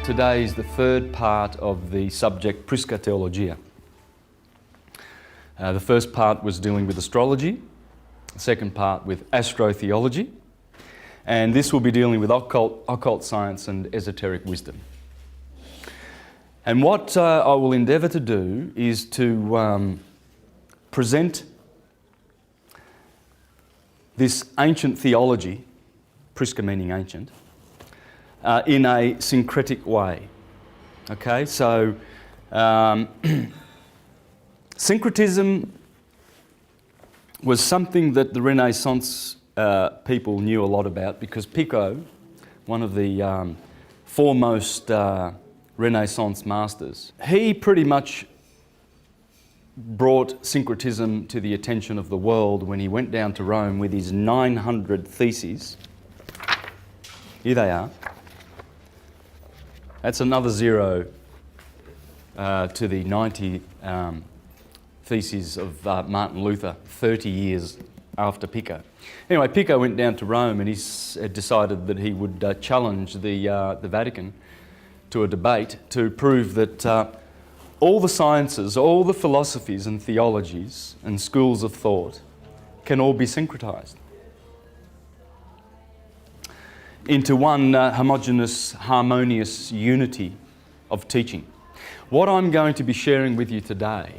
Today is the third part of the subject Prisca Theologia. The first part was dealing with astrology, the second part with astrotheology, and this will be dealing with occult science and esoteric wisdom. And what I will endeavour to do is to present this ancient theology, Prisca meaning ancient, in a syncretic way. Okay, so syncretism was something that the Renaissance people knew a lot about, because Pico, one of the foremost Renaissance masters, he pretty much brought syncretism to the attention of the world when he went down to Rome with his 900 theses. Here they are. That's another zero to the 90 theses of Martin Luther 30 years after Pico. Anyway, Pico went down to Rome and he decided that he would challenge the Vatican to a debate to prove that all the sciences, all the philosophies and theologies and schools of thought can all be syncretized into one homogeneous, harmonious unity of teaching. What I'm going to be sharing with you today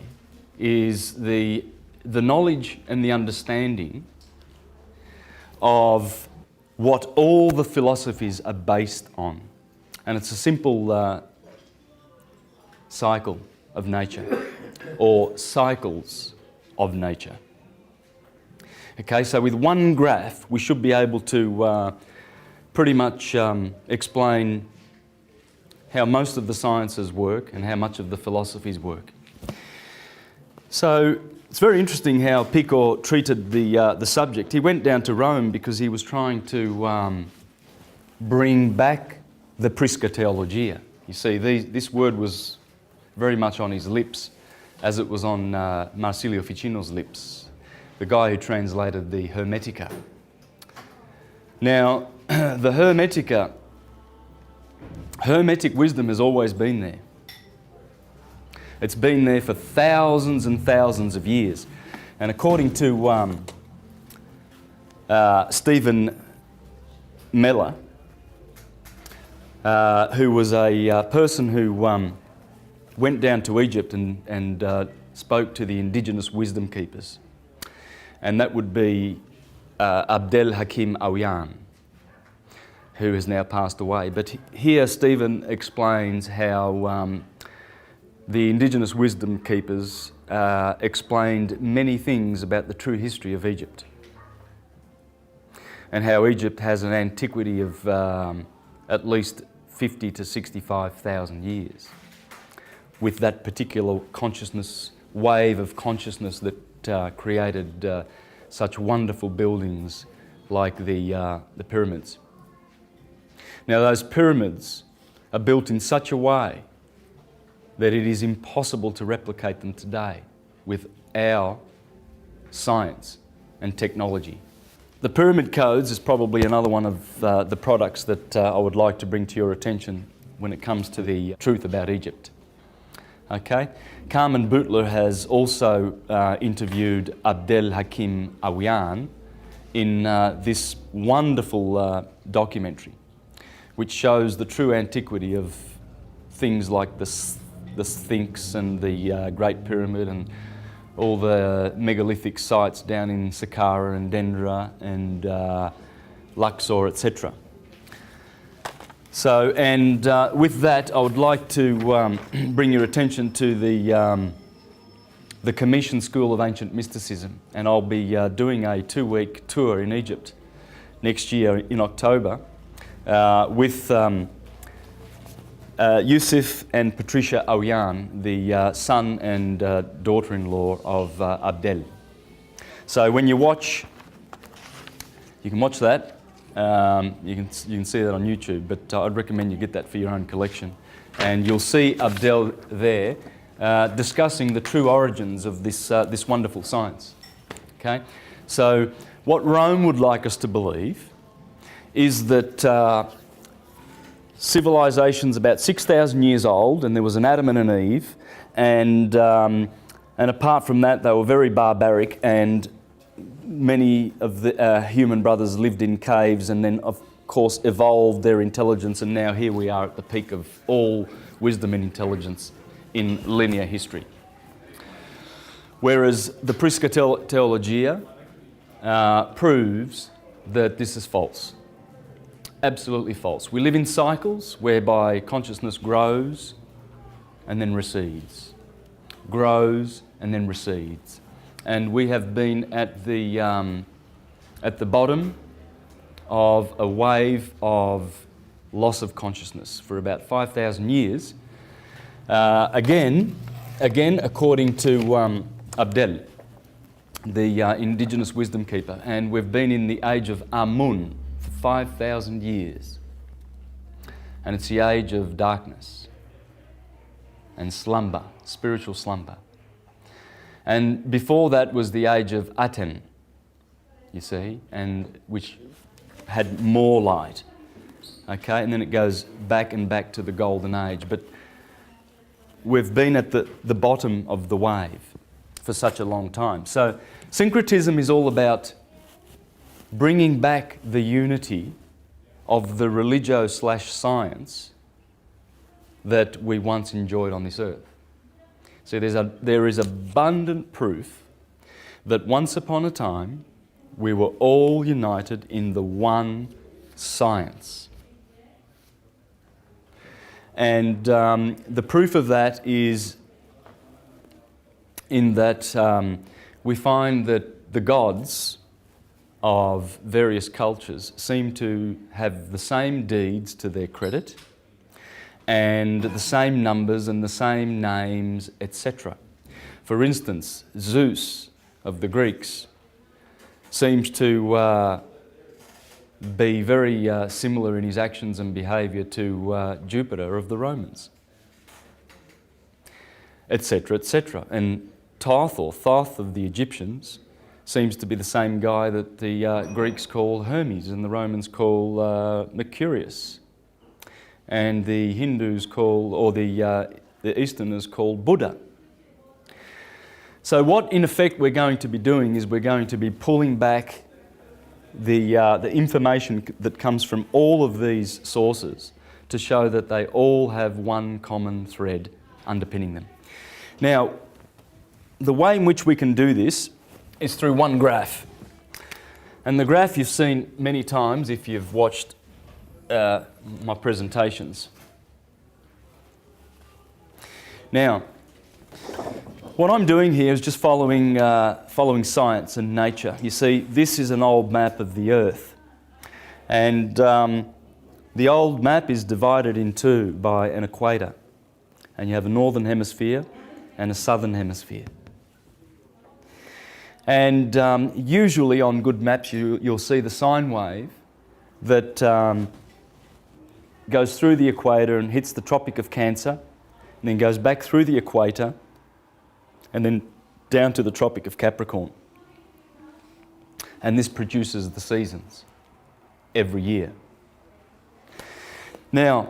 is the knowledge and the understanding of what all the philosophies are based on. And it's a simple cycle of nature, or cycles of nature. Okay, so with one graph we should be able to pretty much explain how most of the sciences work and how much of the philosophies work. So it's very interesting how Pico treated the subject. He went down to Rome because he was trying to bring back the Prisca Theologia. You see, this word was very much on his lips, as it was on Marsilio Ficino's lips, the guy who translated the Hermetica. Now, the Hermetic wisdom has always been there. It's been there for thousands and thousands of years. And according to Stephen Meller, who was a person who went down to Egypt and spoke to the indigenous wisdom keepers, and that would be Abdel Hakim Awiyan, who has now passed away. But here Stephen explains how the indigenous wisdom keepers explained many things about the true history of Egypt, and how Egypt has an antiquity of at least 50 to 65,000 years, with that particular consciousness, wave of consciousness that created such wonderful buildings like the pyramids. Now, those pyramids are built in such a way that it is impossible to replicate them today with our science and technology. The pyramid codes is probably another one of the products that I would like to bring to your attention when it comes to the truth about Egypt. Okay? Carmen Butler has also interviewed Abdel Hakim Awiyan in this wonderful documentary, which shows the true antiquity of things like the Sphinx and the Great Pyramid and all the megalithic sites down in Saqqara and Dendra and Luxor, etc. So, and with that, I would like to bring your attention to the Commission School of Ancient Mysticism, and I'll be doing a 2-week tour in Egypt next year in October with Yusuf and Patricia Awiyan, the son and daughter-in-law of Abdel. So when you watch, you can watch that. You can see that on YouTube, but I'd recommend you get that for your own collection. And you'll see Abdel there discussing the true origins of this wonderful science. Okay, so what Rome would like us to believe is that civilization's about 6,000 years old, and there was an Adam and an Eve, and apart from that, they were very barbaric, and many of the human brothers lived in caves, and then, of course, evolved their intelligence, and now here we are at the peak of all wisdom and intelligence in linear history. Whereas the Prisca Theologia proves that this is false. Absolutely false. We live in cycles whereby consciousness grows and then recedes, grows and then recedes. And we have been at the bottom of a wave of loss of consciousness for about 5,000 years. Again, according to Abdel, the indigenous wisdom keeper, and we've been in the age of Amun for 5,000 years. And it's the age of darkness and slumber, spiritual slumber. And before that was the age of Aten, you see, and which had more light. Okay, and then it goes back and back to the golden age. But we've been at the bottom of the wave for such a long time. So syncretism is all about bringing back the unity of the religio/science that we once enjoyed on this earth. So there is abundant proof that once upon a time we were all united in the one science. And the proof of that is in that we find that the gods of various cultures seem to have the same deeds to their credit and the same numbers and the same names, etc. For instance, Zeus of the Greeks seems to be very similar in his actions and behaviour to Jupiter of the Romans, etc., etc. And Thoth of the Egyptians seems to be the same guy that the Greeks call Hermes and the Romans call Mercurius, and the Hindus call, or the Easterners call Buddha. So what in effect we're going to be doing is we're going to be pulling back the information that comes from all of these sources to show that they all have one common thread underpinning them. Now, the way in which we can do this is through one graph. And the graph you've seen many times if you've watched my presentations. Now, what I'm doing here is just following science and nature. You see, this is an old map of the Earth. And the old map is divided in two by an equator. And you have a northern hemisphere and a southern hemisphere. And usually on good maps you'll see the sine wave that goes through the equator and hits the Tropic of Cancer, and then goes back through the equator and then down to the Tropic of Capricorn. And this produces the seasons every year. Now,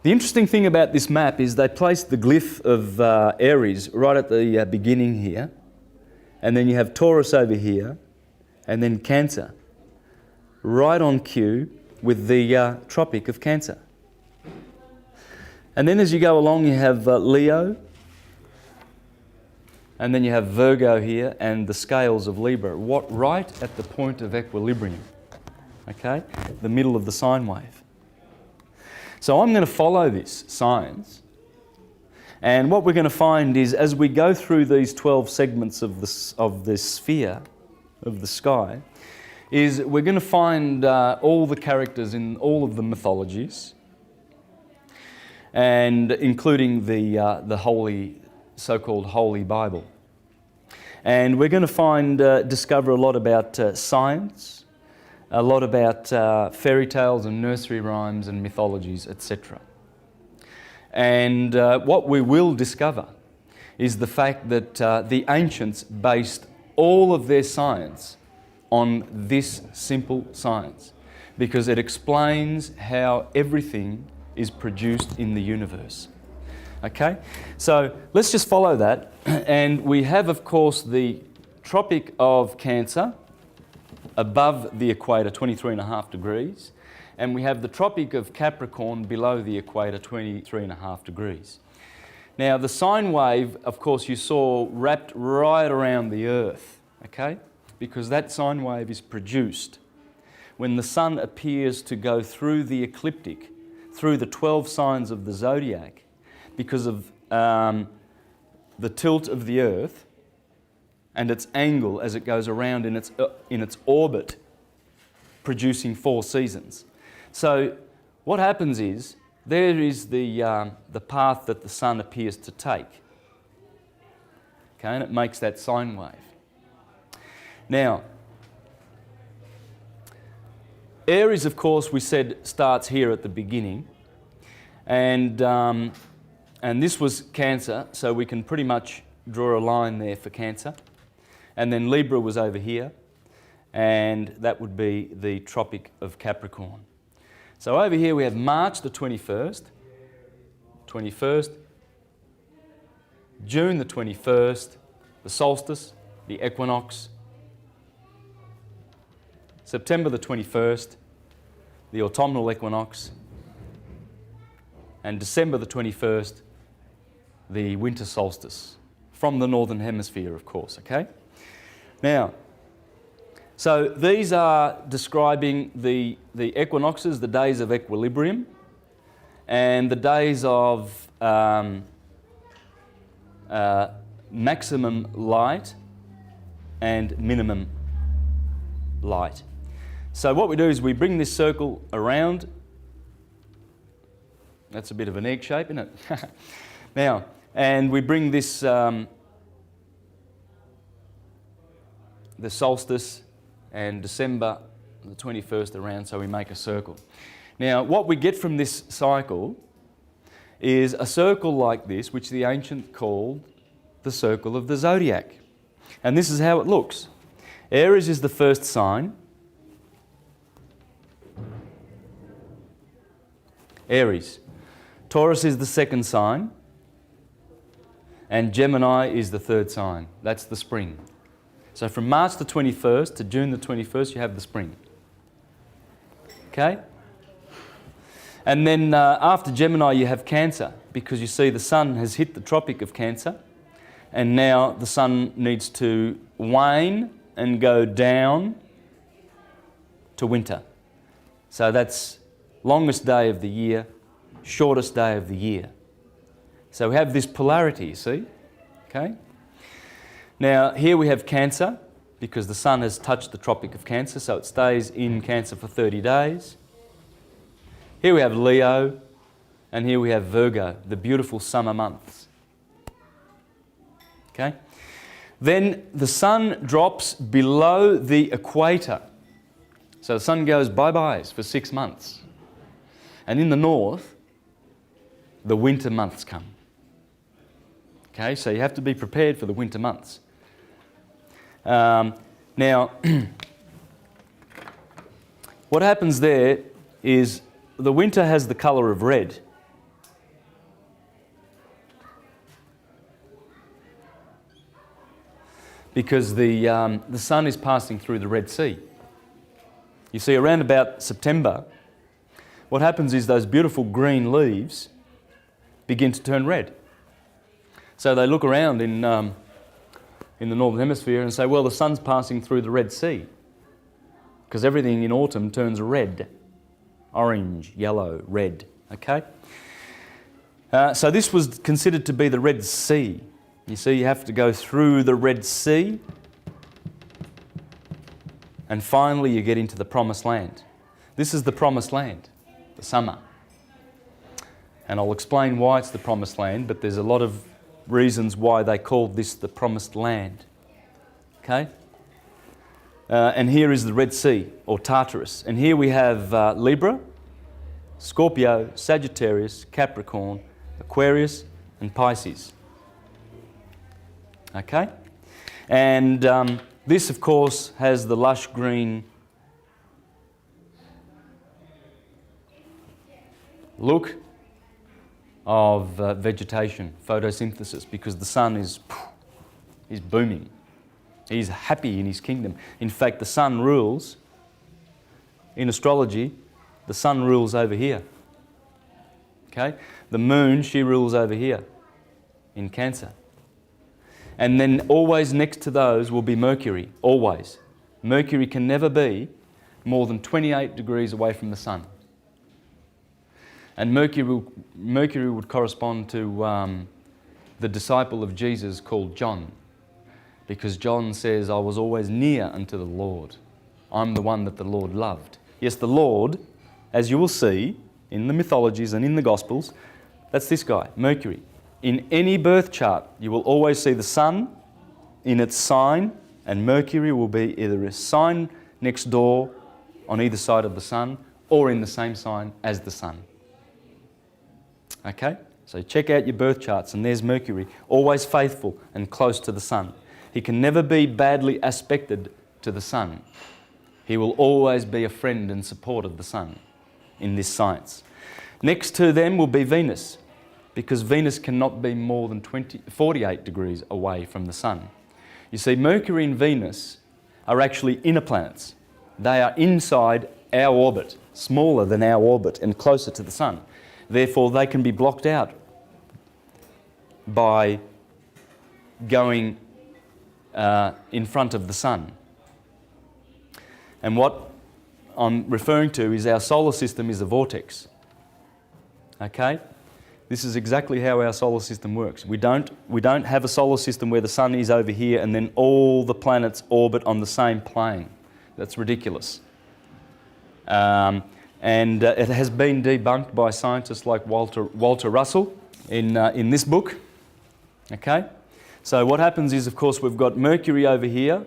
the interesting thing about this map is they placed the glyph of Aries right at the beginning here, and then you have Taurus over here, and then Cancer right on cue with the Tropic of Cancer. And then as you go along you have Leo, and then you have Virgo here and the scales of Libra, right at the point of equilibrium, okay? The middle of the sine wave. So I'm going to follow this science, and what we're going to find is as we go through these 12 segments of the sphere, of the sky, is we're going to find all the characters in all of the mythologies, and including the holy, so-called Holy Bible. And we're going to discover a lot about science, a lot about fairy tales and nursery rhymes and mythologies, etc. And what we will discover is the fact that the ancients based all of their science on this simple science. because it explains how everything is produced in the universe. Okay, so let's just follow that. And we have, of course, the Tropic of Cancer above the equator, 23.5 degrees. And we have the Tropic of Capricorn below the equator, 23.5 degrees. Now, the sine wave, of course, you saw wrapped right around the Earth, okay? Because that sine wave is produced when the sun appears to go through the ecliptic, through the 12 signs of the zodiac, because of the tilt of the Earth and its angle as it goes around in its orbit, producing 4 seasons. So what happens is, there is the path that the sun appears to take. Okay, and it makes that sine wave. Now, Aries, of course, we said starts here at the beginning, and this was Cancer, so we can pretty much draw a line there for Cancer. And then Libra was over here, and that would be the Tropic of Capricorn. So over here we have March the 21st, June the 21st, the solstice, the equinox, September the 21st, the autumnal equinox, and December the 21st, the winter solstice, from the northern hemisphere, of course, okay? Now, so these are describing the equinoxes, the days of equilibrium, and the days of maximum light and minimum light. So what we do is we bring this circle around. That's a bit of an egg shape, isn't it? Now, and we bring this, the solstice and December the 21st around, so we make a circle. Now, what we get from this cycle is a circle like this, which the ancients called the circle of the zodiac. And this is how it looks. Aries is the first sign. Aries. Taurus is the second sign. And Gemini is the third sign. That's the spring. So from March the 21st to June the 21st, you have the spring. Okay? And then after Gemini, you have Cancer, because you see the sun has hit the Tropic of Cancer, and now the sun needs to wane and go down to winter. So that's longest day of the year, shortest day of the year. So we have this polarity, you see? Okay? Now, here we have Cancer, because the sun has touched the Tropic of Cancer, so it stays in Cancer for 30 days. Here we have Leo, and here we have Virgo, the beautiful summer months. Okay? Then the sun drops below the equator. So the sun goes bye-byes for 6 months. And in the north, the winter months come. Okay, so you have to be prepared for the winter months. Now, what happens there is the winter has the colour of red. Because the sun is passing through the Red Sea. You see, around about September, what happens is those beautiful green leaves begin to turn red. So they look around in the Northern Hemisphere and say, well, the sun's passing through the Red Sea. Because everything in autumn turns red. Orange, yellow, red. Okay? So this was considered to be the Red Sea. You see, you have to go through the Red Sea, and finally you get into the Promised Land. This is the Promised Land, the summer. And I'll explain why it's the Promised Land, but there's a lot of reasons why they called this the Promised Land. Okay? And here is the Red Sea, or Tartarus. And here we have Libra, Scorpio, Sagittarius, Capricorn, Aquarius, and Pisces. Okay? And this, of course, has the lush green look of vegetation, photosynthesis, because the sun is booming. He's happy in his kingdom. In fact, the sun rules, in astrology, the sun rules over here. Okay? The moon, she rules over here in Cancer. And then always next to those will be Mercury, always. Mercury can never be more than 28 degrees away from the sun. And Mercury would correspond to the disciple of Jesus called John, because John says, I was always near unto the Lord. I'm the one that the Lord loved. Yes, the Lord, as you will see in the mythologies and in the Gospels, that's this guy, Mercury. In any birth chart, you will always see the sun in its sign, and Mercury will be either a sign next door on either side of the sun or in the same sign as the sun. Okay? So check out your birth charts, and there's Mercury, always faithful and close to the sun. He can never be badly aspected to the sun. He will always be a friend and support of the sun in this science. Next to them will be Venus, because Venus cannot be more than 48 degrees away from the sun. You see, Mercury and Venus are actually inner planets. They are inside our orbit, smaller than our orbit and closer to the sun. Therefore, they can be blocked out by going in front of the sun. And what I'm referring to is our solar system is a vortex. Okay? This is exactly how our solar system works. We don't have a solar system where the sun is over here and then all the planets orbit on the same plane. That's ridiculous. And it has been debunked by scientists like Walter Russell in this book. Okay? So what happens is, of course, we've got Mercury over here,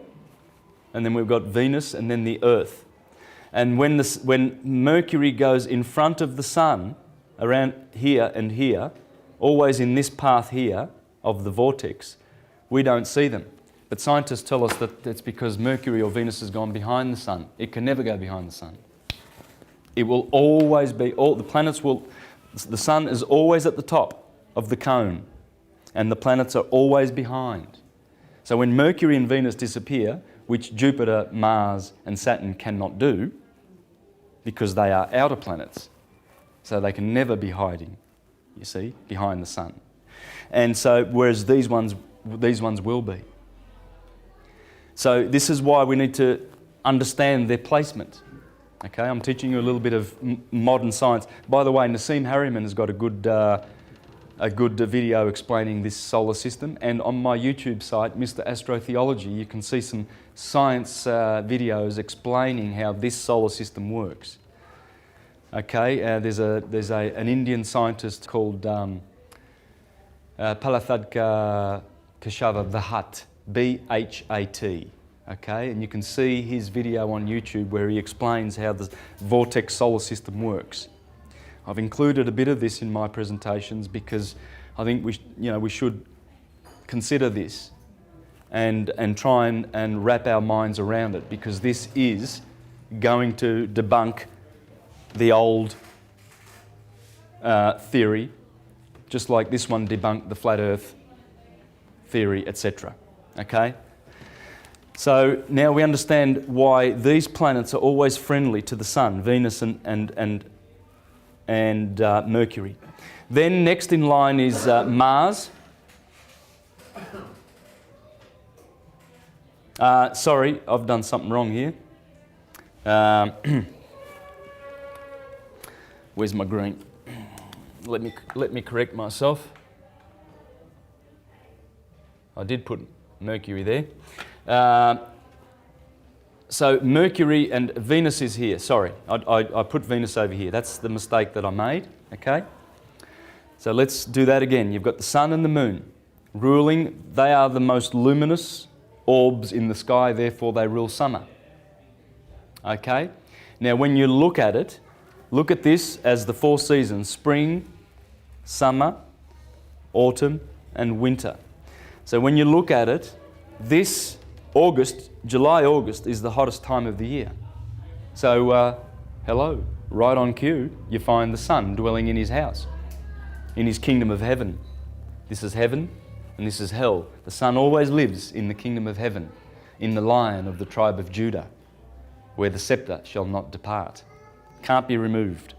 and then we've got Venus, and then the Earth. And when Mercury goes in front of the sun, around here and here, always in this path here of the vortex, we don't see them. But scientists tell us that it's because Mercury or Venus has gone behind the sun. It can never go behind the sun. It will always be, the sun is always at the top of the cone, and the planets are always behind. So when Mercury and Venus disappear, which Jupiter, Mars and Saturn cannot do, because they are outer planets, so they can never be hiding, you see, behind the sun. And so, whereas these ones will be. So this is why we need to understand their placement. Okay, I'm teaching you a little bit of modern science. By the way, Nassim Harriman has got a good video explaining this solar system, and on my YouTube site, Mr. Astro Theology, you can see some science videos explaining how this solar system works. Okay, there's an Indian scientist called Palathadka Keshava Bhat, B-H-A-T. Okay, and you can see his video on YouTube where he explains how the vortex solar system works. I've included a bit of this in my presentations because I think we should consider this and try and wrap our minds around it, because this is going to debunk the old theory, just like this one debunked the flat earth theory, etc. Okay? So now we understand why these planets are always friendly to the sun, Venus and Mercury. Then next in line is Mars. Sorry, I've done something wrong here. Where's my green? Let me correct myself. I did put Mercury there. So Mercury and Venus is here. Sorry, I put Venus over here. That's the mistake that I made. Okay. So let's do that again. You've got the sun and the moon ruling. They are the most luminous orbs in the sky, therefore they rule summer. Okay. Now when you look at it, look at this as the four seasons: spring, summer, autumn and winter. So when you look at it, this July, August is the hottest time of the year. So, hello. right on cue, you find the Son dwelling in his house, in his kingdom of heaven. This is heaven and this is hell. The Son always lives in the kingdom of heaven, in the Lion of the tribe of Judah, where the scepter shall not depart. Can't be removed,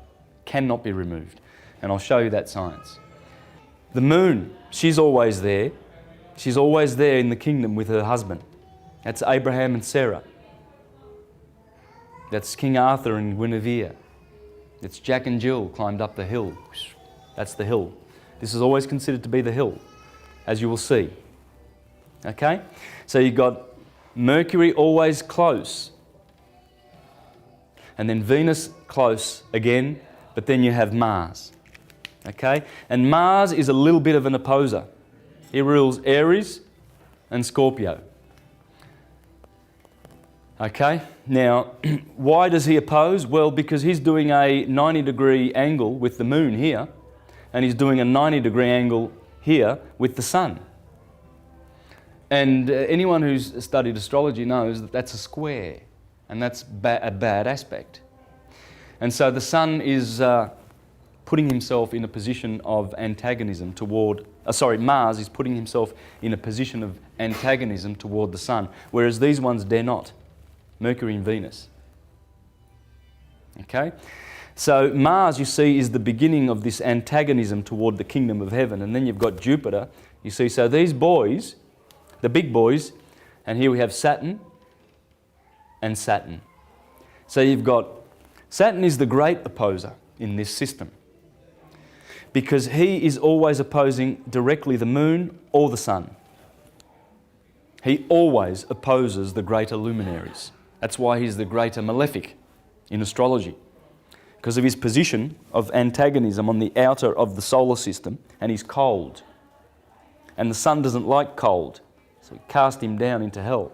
cannot be removed. And I'll show you that science. The moon, she's always there. She's always there in the kingdom with her husband. That's Abraham and Sarah. That's King Arthur and Guinevere. It's Jack and Jill climbed up the hill. That's the hill. This is always considered to be the hill, as you will see. Okay? So you've got Mercury always close. And then Venus close again, but then you have Mars. Okay? And Mars is a little bit of an opposer. He rules Aries and Scorpio. Okay? Now, why does he oppose? Well, because he's doing a 90-degree angle with the moon here, and he's doing a 90-degree angle here with the sun. And anyone who's studied astrology knows that that's a square, and that's a bad aspect. And so the sun is putting himself in a position of antagonism toward, Mars is putting himself in a position of antagonism toward the sun, whereas these ones dare not, Mercury and Venus. Okay? So Mars, you see, is the beginning of this antagonism toward the kingdom of heaven, and then you've got Jupiter, you see. So these boys, the big boys, and here we have Saturn and Saturn. So you've got, Saturn is the great opposer in this system, because he is always opposing directly the moon or the sun. He always opposes the greater luminaries. That's why he's the greater malefic in astrology, because of his position of antagonism on the outer of the solar system, and he's cold. And the sun doesn't like cold, so we cast him down into hell.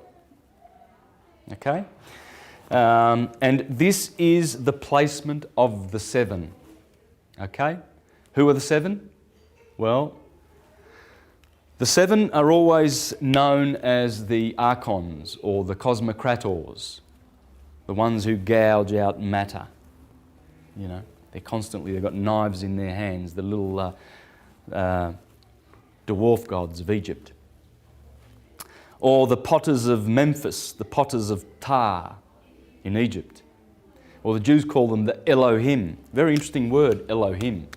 Okay? And this is the placement of the seven. Okay? Who are the seven? Well, the seven are always known as the archons or the cosmocrators, the ones who gouge out matter. You know, they've got knives in their hands, the little dwarf gods of Egypt. Or the potters of Memphis, the potters of Tar in Egypt. Or the Jews call them the Elohim. Very interesting word, Elohim.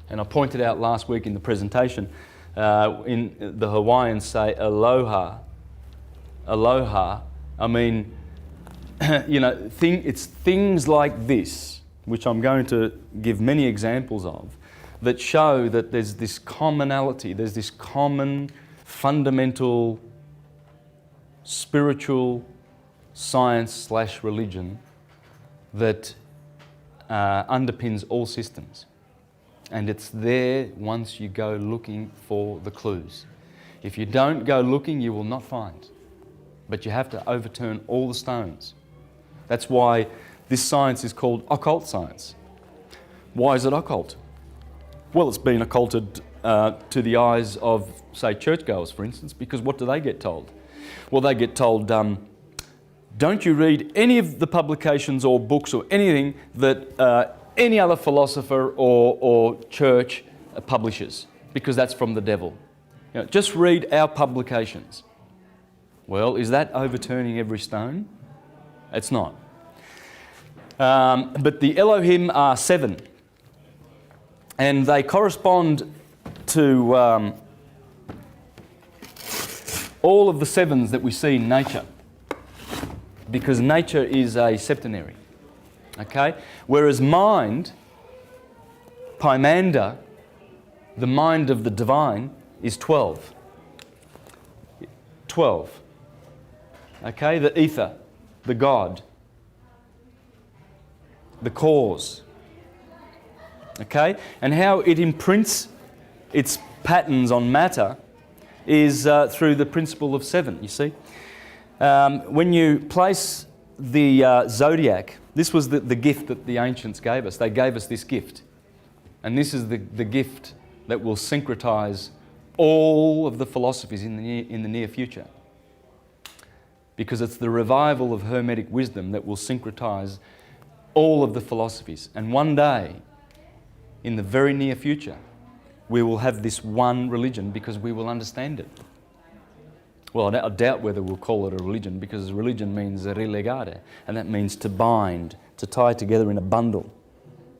And I pointed out last week in the presentation, in the Hawaiians say aloha. Aloha, I mean, you know, it's things like this, which I'm going to give many examples of, that show that there's this commonality, there's this common fundamental spiritual science/religion that underpins all systems. And it's there once you go looking for the clues. If you don't go looking, you will not find. But you have to overturn all the stones. That's why this science is called occult science. Why is it occult? Well, it's been occulted to the eyes of, say, churchgoers, for instance, because what do they get told? Well, they get told, don't you read any of the publications or books or anything that any other philosopher or church publishes, because that's from the devil. You know, just read our publications. Well, is that overturning every stone? It's not. But the Elohim are seven, and they correspond to all of the sevens that we see in nature, because nature is a septenary. Okay? Whereas mind, Paimanda, the mind of the divine, is 12. 12. Okay? The ether, the God, the cause. Okay? And how it imprints its patterns on matter is through the principle of seven, you see. When you place the zodiac, this was the gift that the ancients gave us. They gave us this gift. And this is the gift that will syncretize all of the philosophies in the near future. because it's the revival of Hermetic wisdom that will syncretize all of the philosophies. And one day, in the very near future, we will have this one religion because we will understand it. Well, I doubt whether we'll call it a religion, because religion means relegare, and that means to bind, to tie together in a bundle,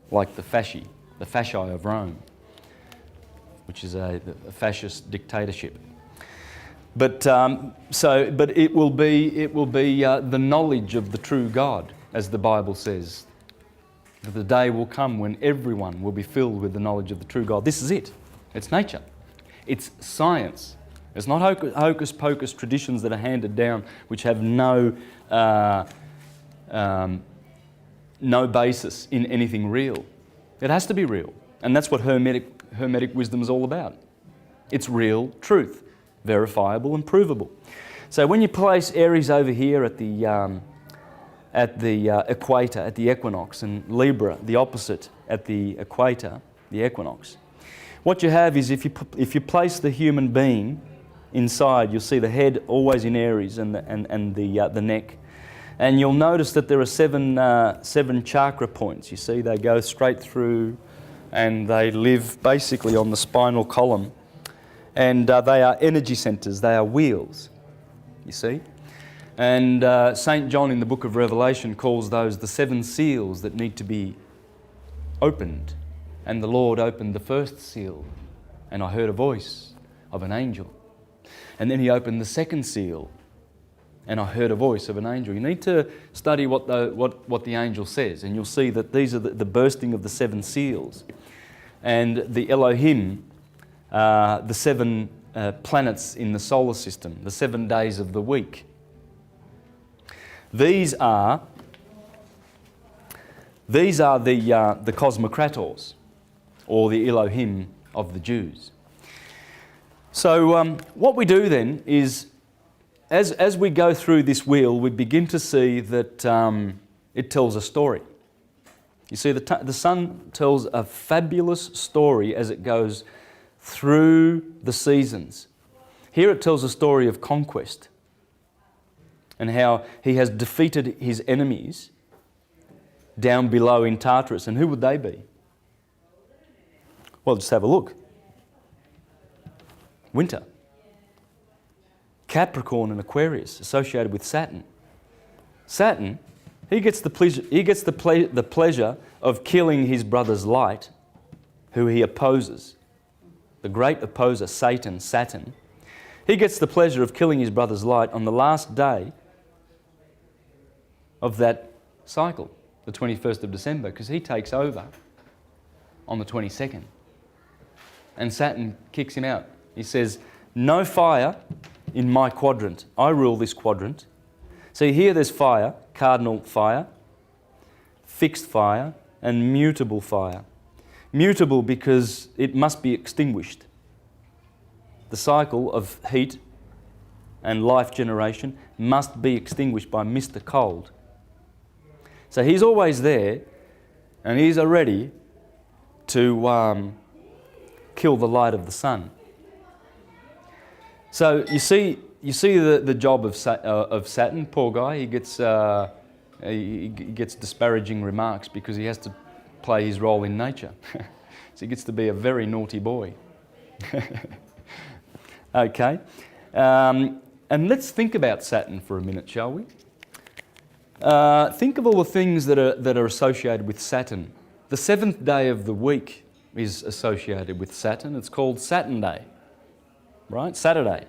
like the fasci of Rome, which is a fascist dictatorship. But it will be the knowledge of the true God, as the Bible says. The day will come when everyone will be filled with the knowledge of the true God. This is it. It's nature. It's science. It's not hocus pocus traditions that are handed down which have no basis in anything real. It has to be real. And that's what Hermetic wisdom is all about. It's real truth, verifiable and provable. So when you place Aries over here at the equator, at the equinox, and Libra, the opposite, at the equator, the equinox, what you have is if you place the human being inside, you'll see the head always in Aries and the neck. And you'll notice that there are seven chakra points. You see, they go straight through and they live basically on the spinal column. And they are energy centers, they are wheels, you see. And St. John in the book of Revelation calls those the 7 seals that need to be opened. And the Lord opened the first seal, and I heard a voice of an angel. And then he opened the second seal, and I heard a voice of an angel. You need to study what the angel says, and you'll see that these are the bursting of the 7 seals. And the Elohim, the 7 planets in the solar system, the 7 days of the week. These are the cosmocrators, or the Elohim of the Jews. So what we do then is, as we go through this wheel, we begin to see that it tells a story. You see, the sun tells a fabulous story as it goes through the seasons. Here it tells a story of conquest and how he has defeated his enemies down below in Tartarus. And who would they be? Well, just have a look. Winter. Capricorn and Aquarius, associated with Saturn. Saturn, he gets the pleasure of killing his brother's light, who he opposes. The great opposer, Saturn. He gets the pleasure of killing his brother's light on the last day of that cycle, the 21st of December, because he takes over on the 22nd. And Saturn kicks him out. He says, no fire in my quadrant. I rule this quadrant. See, here there's fire, cardinal fire, fixed fire, and mutable fire. Mutable because it must be extinguished. The cycle of heat and life generation must be extinguished by Mr. Cold. So he's always there, and he's ready to kill the light of the sun. So you see the job of Saturn. Poor guy. He gets disparaging remarks because he has to play his role in nature. So he gets to be a very naughty boy. Okay, and let's think about Saturn for a minute, shall we? Think of all the things that are associated with Saturn. The 7th day of the week is associated with Saturn. It's called Saturn Day, right? Saturday.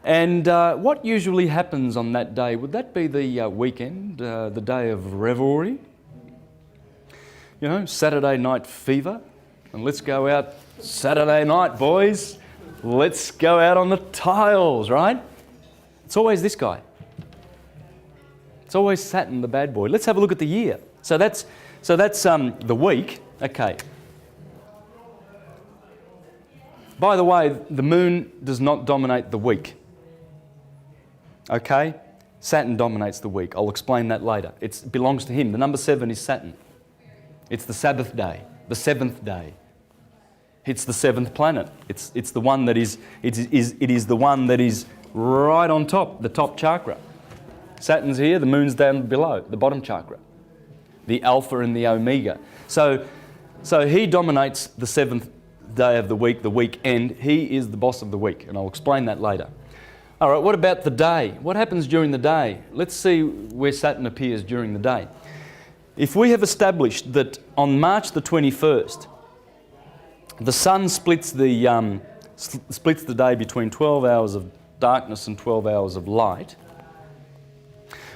And what usually happens on that day? Would that be the weekend, the day of revelry? You know, Saturday night fever. And let's go out Saturday night, boys. Let's go out on the tiles, right? It's always this guy. It's always Saturn, the bad boy. Let's have a look at the year. So that's the week. Okay. By the way, the moon does not dominate the week. Okay? Saturn dominates the week. I'll explain that later. It belongs to him. The number 7 is Saturn. It's the Sabbath day, the 7th day. It's the 7th planet. It's the one that is the one that is right on top, the top chakra. Saturn's here, the moon's down below, the bottom chakra. The alpha and the omega. So he dominates the 7th day of the weekend. He is the boss of the week, and I'll explain that later. All right, what about the day? What happens during the day? Let's see where Saturn appears during the day. If we have established that on March the 21st, the sun splits the day between 12 hours of darkness and 12 hours of light,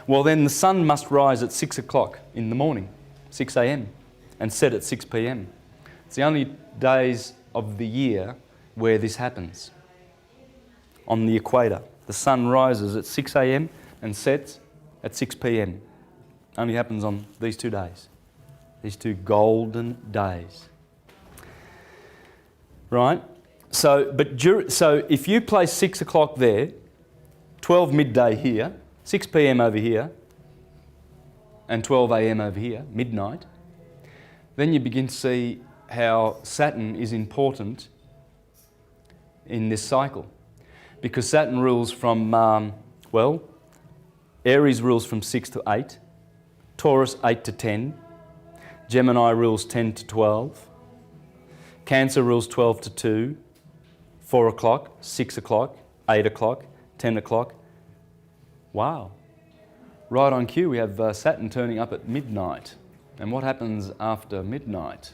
well then the sun must rise at 6 o'clock in the morning, 6 a.m, and set at 6 p.m. It's the only days of the year where this happens. On the equator, the sun rises at 6 a.m. and sets at 6 p.m. Only happens on these 2 days, these 2 golden days. Right? So if you place 6 o'clock there, 12 midday here, 6 p.m. over here, and 12 a.m. over here, midnight, then you begin to see how Saturn is important in this cycle. Because Saturn rules from, Aries rules from 6 to 8, Taurus 8 to 10, Gemini rules 10 to 12, Cancer rules 12 to 2, 4 o'clock, 6 o'clock, 8 o'clock, 10 o'clock. Wow. Right on cue, we have Saturn turning up at midnight. And what happens after midnight?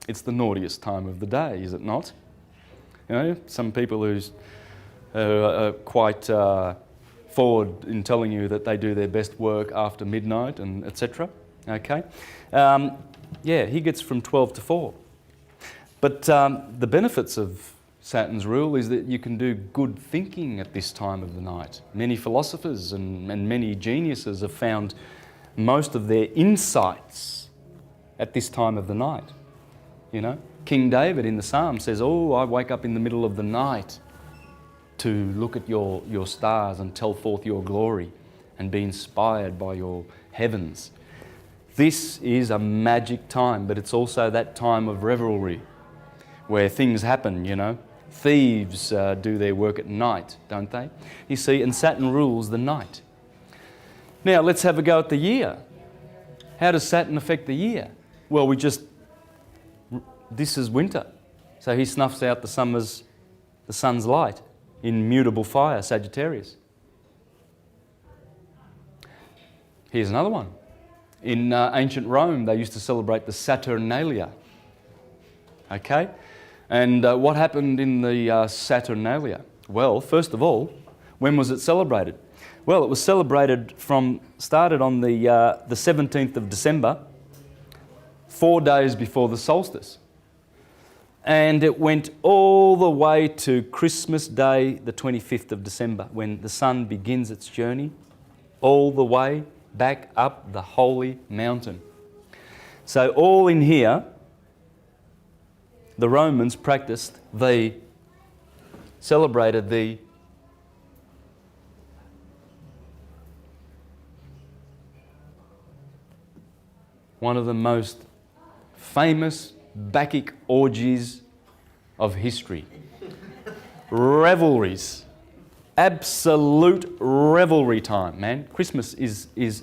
It's the naughtiest time of the day, is it not? You know, some people who are quite forward in telling you that they do their best work after midnight and etc. Okay? Yeah, he gets from 12 to 4. But the benefits of Saturn's rule is that you can do good thinking at this time of the night. Many philosophers and many geniuses have found most of their insights at this time of the night. You know, King David in the Psalm says, "Oh, I wake up in the middle of the night to look at your stars and tell forth your glory and be inspired by your heavens." This is a magic time, but it's also that time of revelry where things happen, you know. Thieves do their work at night, don't they? You see, and Saturn rules the night. Now, let's have a go at the year. How does Saturn affect the year? Well, this is winter. So he snuffs out the sun's light in mutable fire, Sagittarius. Here's another one. In ancient Rome, they used to celebrate the Saturnalia. Okay? And what happened in the Saturnalia? Well, first of all, when was it celebrated? Well, it was celebrated started on the 17th of December, 4 days before the solstice. And it went all the way to Christmas Day, the 25th of December, when the sun begins its journey, all the way back up the holy mountain. So all in here, the Romans celebrated one of the most famous Bacchic orgies of history. Revelries. Absolute revelry time, man. Christmas is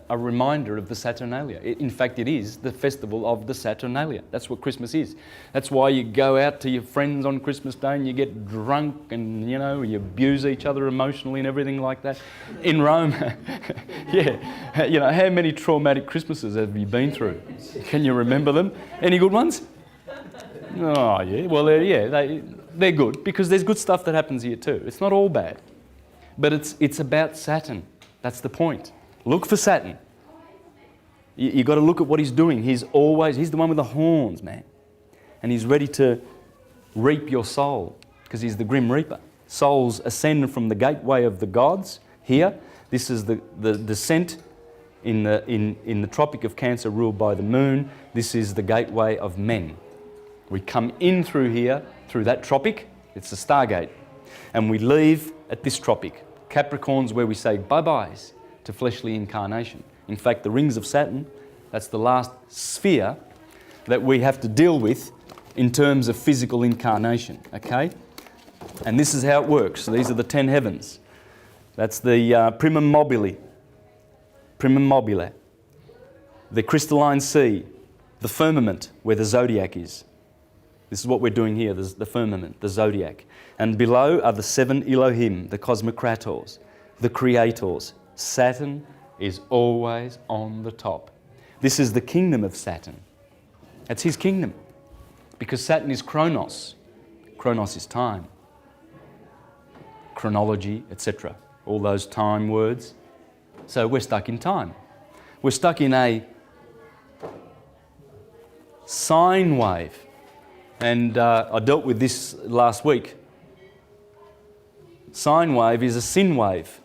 a reminder of the Saturnalia. In fact, it is the festival of the Saturnalia. That's what Christmas is. That's why you go out to your friends on Christmas Day and you get drunk and, you know, you abuse each other emotionally and everything like that. In Rome, yeah, you know, how many traumatic Christmases have you been through? Can you remember them? Any good ones? Oh, yeah. Well, they're good because there's good stuff that happens here too. It's not all bad. But it's about Saturn. That's the point. Look for Saturn. You've got to look at what he's doing. He's the one with the horns, man. And he's ready to reap your soul because he's the Grim Reaper. Souls ascend from the gateway of the gods here. This is the descent in the Tropic of Cancer ruled by the moon. This is the gateway of men. We come in through here, through that tropic. It's the Stargate. And we leave at this tropic. Capricorn's where we say bye-byes to fleshly incarnation. In fact, the rings of Saturn, that's the last sphere that we have to deal with in terms of physical incarnation, okay? And this is how it works. So these are the 10 heavens. That's the primum mobile. Primum mobile. The crystalline sea. The firmament, where the zodiac is. This is what we're doing here, the firmament, the zodiac. And below are the 7 Elohim, the cosmocrators, the creators. Saturn is always on the top. This is the kingdom of Saturn. That's his kingdom. Because Saturn is Chronos. Chronos is time. Chronology, etc. All those time words. So we're stuck in time. We're stuck in a sine wave. And I dealt with this last week. Sine wave is a sin wave.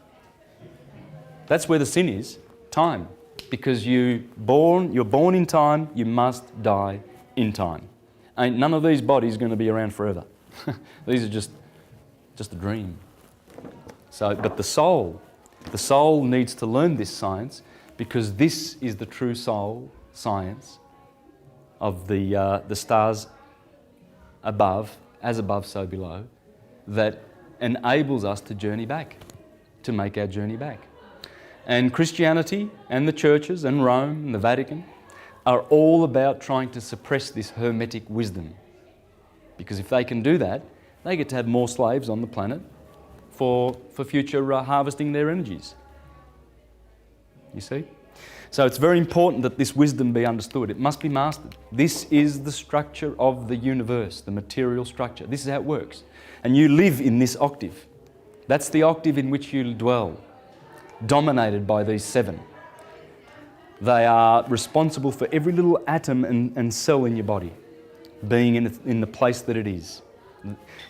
That's where the sin is, time. Because you're born in time, you must die in time. Ain't none of these bodies going to be around forever. These are just a dream. So, but the soul needs to learn this science, because this is the true soul science of the stars above, as above, so below, that enables us to journey back, to make our journey back. And Christianity and the churches and Rome and the Vatican are all about trying to suppress this hermetic wisdom. Because if they can do that, they get to have more slaves on the planet for future harvesting their energies. You see? So it's very important that this wisdom be understood. It must be mastered. This is the structure of the universe, the material structure. This is how it works. And you live in this octave. That's the octave in which you dwell, dominated by these 7. They are responsible for every little atom and cell in your body being in the place that it is.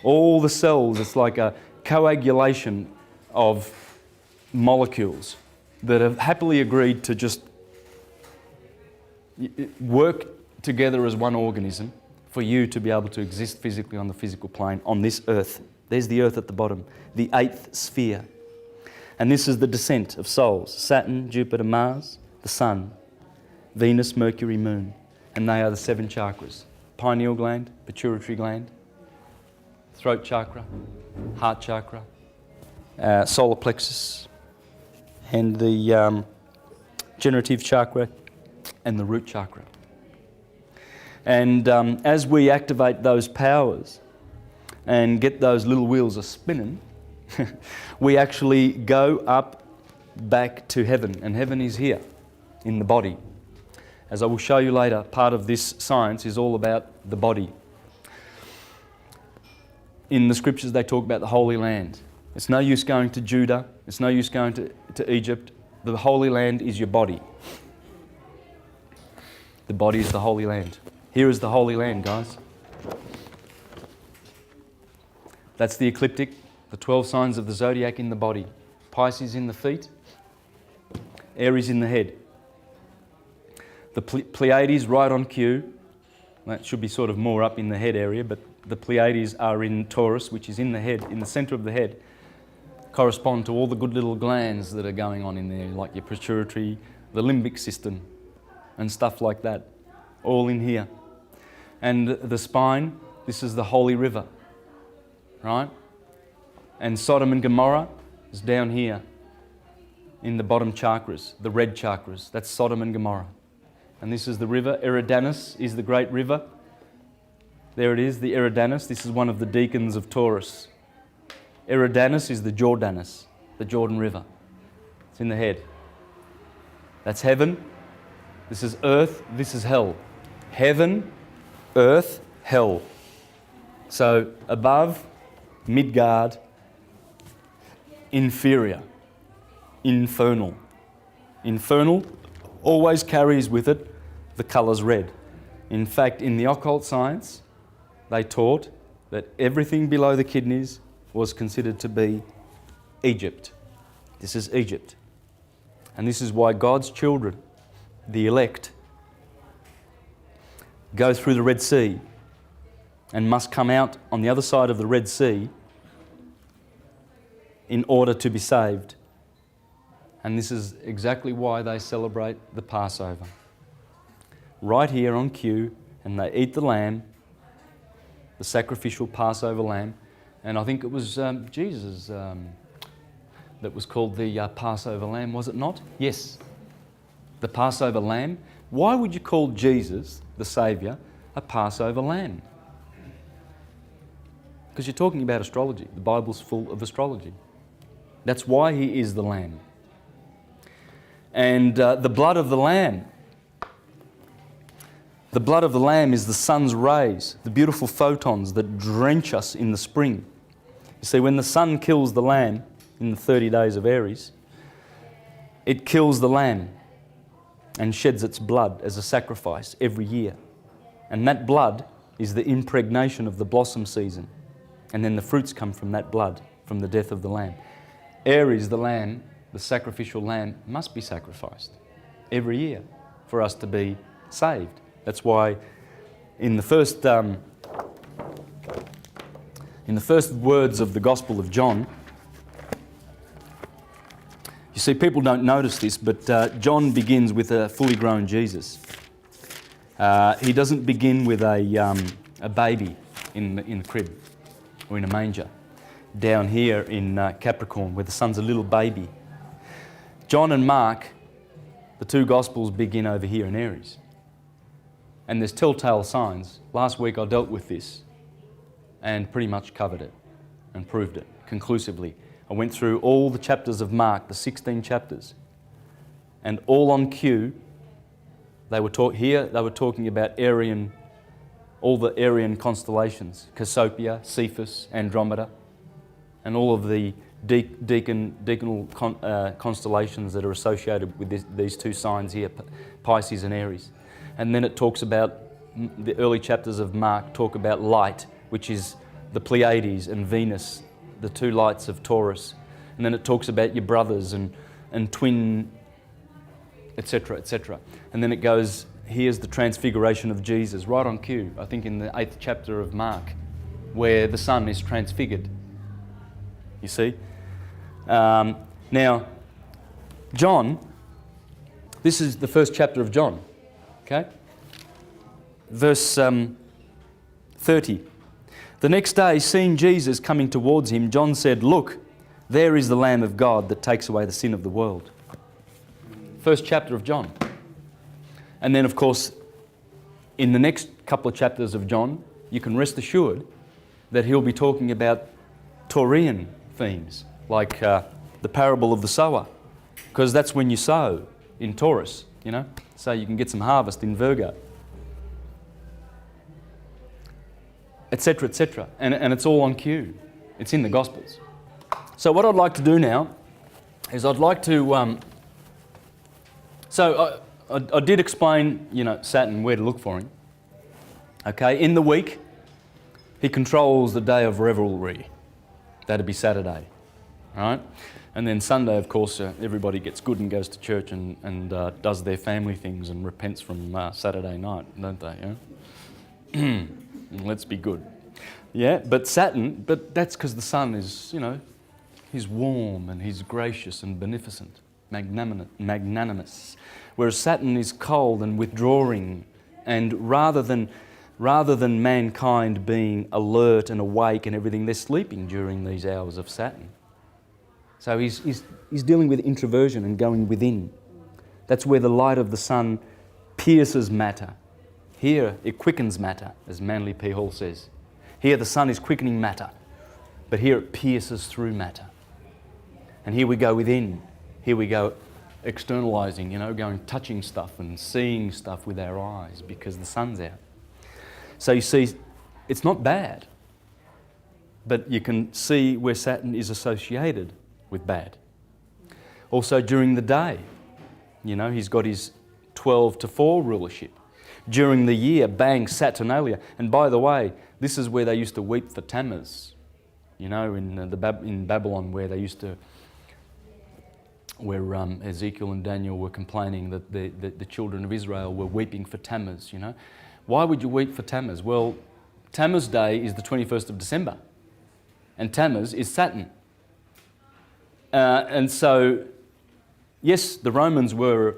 All the cells, it's like a coagulation of molecules that have happily agreed to just work together as one organism for you to be able to exist physically on the physical plane on this earth. There's the earth at the bottom, the 8th sphere. And this is the descent of souls: Saturn, Jupiter, Mars, the Sun, Venus, Mercury, Moon. And they are the 7 chakras: pineal gland, pituitary gland, throat chakra, heart chakra, solar plexus, and the generative chakra, and the root chakra. And as we activate those powers and get those little wheels a spinning, we actually go up back to heaven, and heaven is here in the body. As I will show you later, part of this science is all about the body. In the scriptures they talk about the Holy Land. It's no use going to Judah, it's no use going to Egypt. The Holy Land is your body. The body is the Holy Land. Here is the Holy Land, guys. That's the ecliptic, the 12 signs of the zodiac in the body. Pisces in the feet, Aries in the head. The Pleiades right on cue. That should be sort of more up in the head area, but the Pleiades are in Taurus, which is in the head, in the centre of the head. Correspond to all the good little glands that are going on in there, like your pituitary, the limbic system, and stuff like that. All in here. And the spine, this is the Holy River, right? And Sodom and Gomorrah is down here in the bottom chakras, the red chakras. That's Sodom and Gomorrah. And this is the river. Eridanus is the great river. There it is, the Eridanus. This is one of the deacons of Taurus. Eridanus is the Jordanus, the Jordan River. It's in the head. That's heaven. This is earth. This is hell. Heaven, earth, hell. So above, Midgard, inferior, infernal. Infernal always carries with it the colours red. In fact, in the occult science, they taught that everything below the kidneys was considered to be Egypt. This is Egypt. And this is why God's children, the elect, go through the Red Sea and must come out on the other side of the Red Sea in order to be saved. And this is exactly why they celebrate the Passover. Right here on cue, and they eat the lamb, the sacrificial Passover lamb. And I think it was Jesus, the that was called the Passover lamb, was it not? Yes, the Passover lamb. Why would you call Jesus, the Saviour, a Passover lamb? Because you're talking about astrology. The Bible's full of astrology. That's why he is the lamb. And the blood of the lamb. The blood of the lamb is the sun's rays, the beautiful photons that drench us in the spring. You see, when the sun kills the lamb in the 30 days of Aries, it kills the lamb and sheds its blood as a sacrifice every year. And that blood is the impregnation of the blossom season. And then the fruits come from that blood, from the death of the lamb. Aries, the lamb, the sacrificial lamb, must be sacrificed every year for us to be saved. That's why in the first words of the Gospel of John, you see, people don't notice this, but John begins with a fully grown Jesus. He doesn't begin with a baby in the crib or in a manger. Down here in Capricorn, where the sun's a little baby. John and Mark, the two Gospels, begin over here in Aries. And there's telltale signs. Last week I dealt with this and pretty much covered it and proved it conclusively. I went through all the chapters of Mark, the 16 chapters, and all on cue, they were talking about Aryan, all the Aryan constellations, Cassiopeia, Cephas, Andromeda, and all of the decanal constellations that are associated with these two signs here, Pisces and Aries. And then it talks about, the early chapters of Mark talk about light, which is the Pleiades and Venus, the two lights of Taurus. And then it talks about your brothers and twin, etc., etc. And then it goes, here's the transfiguration of Jesus, right on cue, I think in the 8th chapter of Mark, where the sun is transfigured. You see? Now, John, this is the first chapter of John, okay? Verse 30. The next day, seeing Jesus coming towards him, John said, "Look, there is the Lamb of God that takes away the sin of the world." First chapter of John. And then, of course, in the next couple of chapters of John, you can rest assured that he'll be talking about Taurian themes, like the parable of the sower, because that's when you sow in Taurus, you know, so you can get some harvest in Virgo, etc., etc. And it's all on cue. It's in the Gospels. So what I'd like to do now is I'd like to... I did explain, you know, Saturn, where to look for him. Okay, in the week, he controls the day of revelry. That'd be Saturday, right? And then Sunday, of course, everybody gets good and goes to church and does their family things and repents from Saturday night, don't they? Yeah? Let's be good. Yeah, but Saturn, but that's because the sun is, you know, he's warm and he's gracious and beneficent, magnanimous. Whereas Saturn is cold and withdrawing, and rather than mankind being alert and awake and everything, they're sleeping during these hours of Saturn. So he's dealing with introversion and going within. That's where the light of the sun pierces matter. Here it quickens matter, as Manly P. Hall says. Here the sun is quickening matter, but here it pierces through matter. And here we go within. Here we go externalizing, you know, going touching stuff and seeing stuff with our eyes because the sun's out. So you see, it's not bad, but you can see where Saturn is associated with bad. Also during the day, you know, he's got his 12 to 4 rulership. During the year, bang, Saturnalia. And by the way, this is where they used to weep for Tammuz, you know, in Babylon, where they used to, where Ezekiel and Daniel were complaining that the children of Israel were weeping for Tammuz, you know. Why would you weep for Tammuz? Well, Tammuz Day is the 21st of December, and Tammuz is Saturn. And so, yes, the Romans were,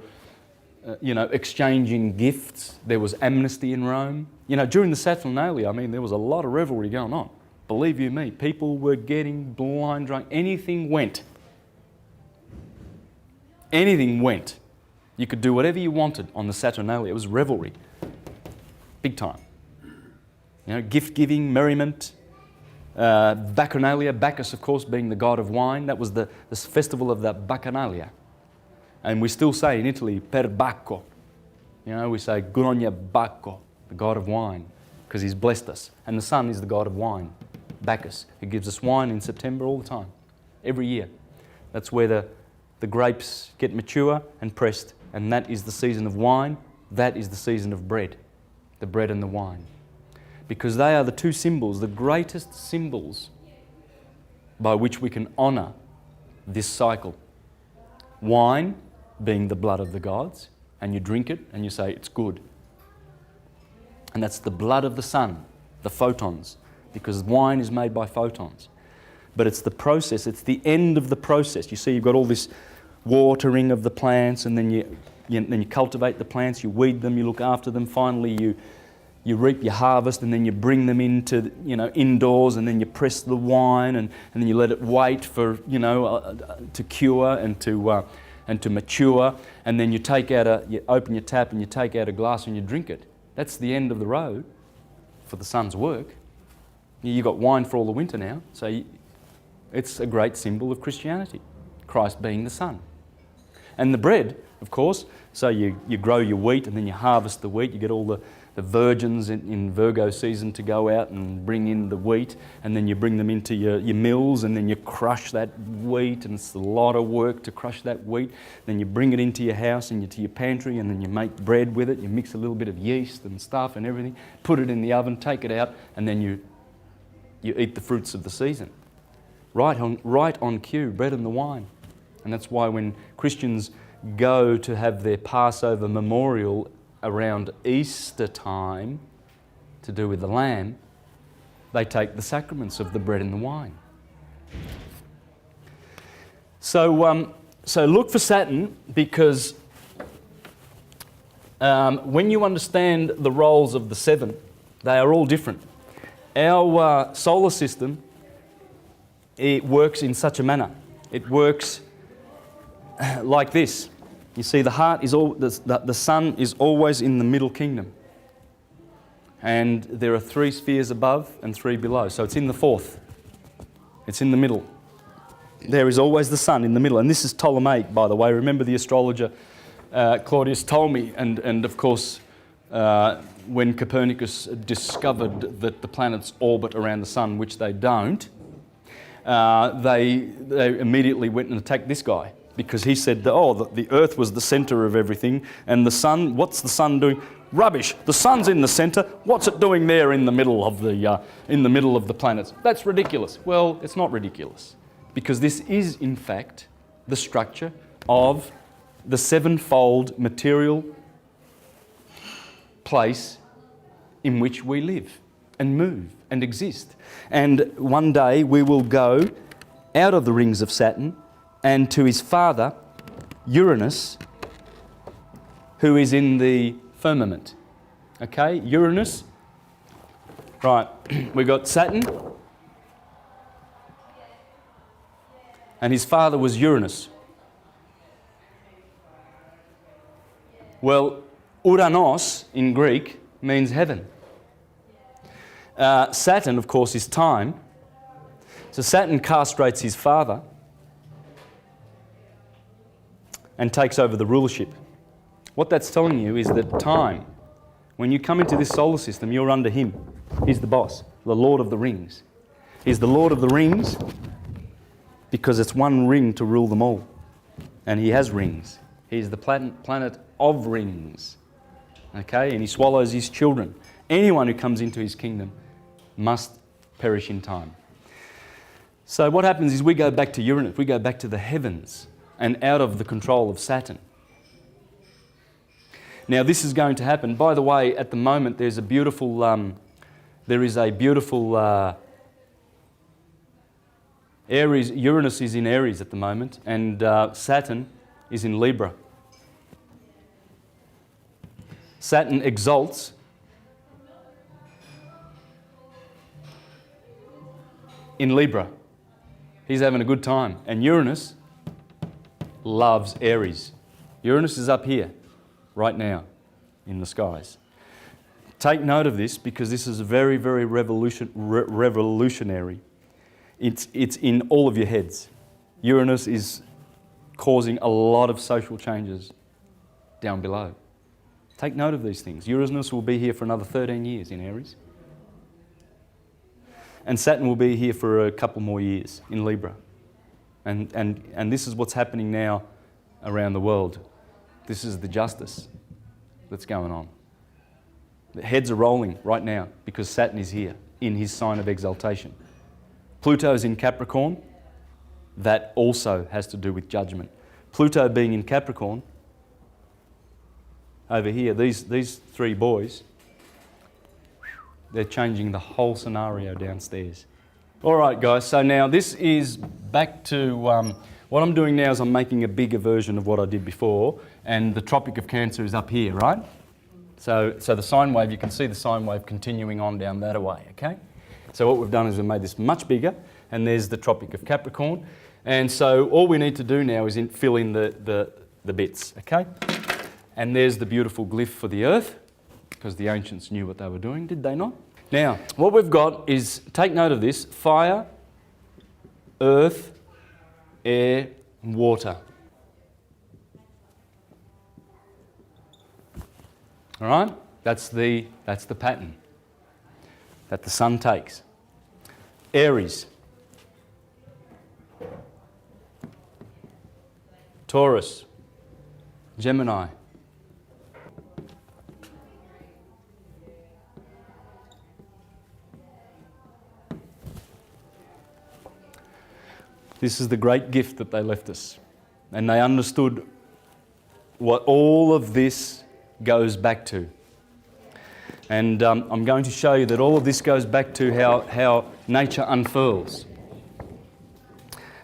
you know, exchanging gifts. There was amnesty in Rome. You know, during the Saturnalia, I mean, there was a lot of revelry going on. Believe you me, people were getting blind drunk. Anything went. Anything went. You could do whatever you wanted on the Saturnalia. It was revelry. Big time. You know, gift-giving, merriment, Bacchanalia, Bacchus, of course, being the god of wine. That was the festival of the Bacchanalia. And we still say in Italy, per Bacco. You know, we say, good on ya, Bacco, the god of wine, because he's blessed us. And the sun is the god of wine, Bacchus, who gives us wine in September all the time, every year. That's where the grapes get mature and pressed, and that is the season of wine. That is the season of bread, the bread and the wine. Because they are the two symbols, the greatest symbols by which we can honour this cycle. Wine being the blood of the gods, and you drink it and you say it's good. And that's the blood of the sun, the photons, because wine is made by photons. But it's the process, it's the end of the process. You see, you've got all this watering of the plants, and then you cultivate the plants, you weed them, you look after them. Finally, you reap your harvest, and then you bring them into, indoors, and then you press the wine, and then you let it wait for, to cure and to mature, and then you open your tap and you take out a glass and you drink it. That's the end of the road for the sun's work. You've got wine for all the winter now, so it's a great symbol of Christianity, Christ being the sun. And the bread, of course, so you grow your wheat and then you harvest the wheat, you get all the virgins in Virgo season to go out and bring in the wheat, and then you bring them into your mills, and then you crush that wheat, and it's a lot of work to crush that wheat. Then you bring it into your house and to your pantry, and then you make bread with it. You mix a little bit of yeast and stuff and everything, put it in the oven, take it out, and then you eat the fruits of the season. Right on cue, bread and the wine. And that's why when Christians go to have their Passover memorial around Easter time to do with the lamb, they take the sacraments of the bread and the wine. So look for Saturn, because when you understand the roles of the seven, they are all different. Our solar system, it works in such a manner. It works like this. You see, the heart is the sun is always in the middle kingdom, and there are 3 spheres above and 3 below. So it's in the fourth. It's in the middle. There is always the sun in the middle, and this is Ptolemaic, by the way. Remember the astrologer Claudius Ptolemy, and of course, when Copernicus discovered that the planets orbit around the sun, which they don't, they immediately went and attacked this guy. Because he said that, the earth was the centre of everything, and the sun, what's the sun doing? Rubbish. The sun's in the centre. What's it doing there in the middle of the planets? That's ridiculous. Well, it's not ridiculous, because this is in fact the structure of the sevenfold material place in which we live and move and exist. And one day we will go out of the rings of Saturn and to his father, Uranus, who is in the firmament. Okay, Uranus. Right, we got Saturn, and his father was Uranus. Well, Uranos in Greek means heaven. Saturn, of course, is time. So Saturn castrates his father and takes over the rulership. What that's telling you is that time, when you come into this solar system, you're under him. He's the boss, the Lord of the Rings. He's the Lord of the Rings because it's one ring to rule them all. And he has rings. He's the planet of rings. Okay, and he swallows his children. Anyone who comes into his kingdom must perish in time. So what happens is we go back to Uranus, we go back to the heavens, and out of the control of Saturn. Now this is going to happen. By the way, at the moment there is a beautiful Aries. Uranus is in Aries at the moment, and Saturn is in Libra. Saturn exalts in Libra. He's having a good time. And Uranus loves Aries. Uranus is up here, right now, in the skies. Take note of this because this is very, very revolutionary. It's in all of your heads. Uranus is causing a lot of social changes down below. Take note of these things. Uranus will be here for another 13 years in Aries. And Saturn will be here for a couple more years in Libra. And this is what's happening now around the world. This is the justice that's going on. The heads are rolling right now because Saturn is here in his sign of exaltation. Pluto's in Capricorn. That also has to do with judgment. Pluto being in Capricorn, over here, these three boys, they're changing the whole scenario downstairs. All right, guys, so now this is back to, what I'm doing now is I'm making a bigger version of what I did before, and the Tropic of Cancer is up here, right? So the sine wave, you can see the sine wave continuing on down that way, okay? So what we've done is we've made this much bigger, and there's the Tropic of Capricorn. And so all we need to do now is fill in the bits, okay? And there's the beautiful glyph for the Earth, because the ancients knew what they were doing, did they not? Now, what we've got is, take note of this, fire, earth, air, and water. All right? That's the pattern that the sun takes. Aries. Taurus, Gemini, this is the great gift that they left us. And they understood what all of this goes back to. And I'm going to show you that all of this goes back to how nature unfurls.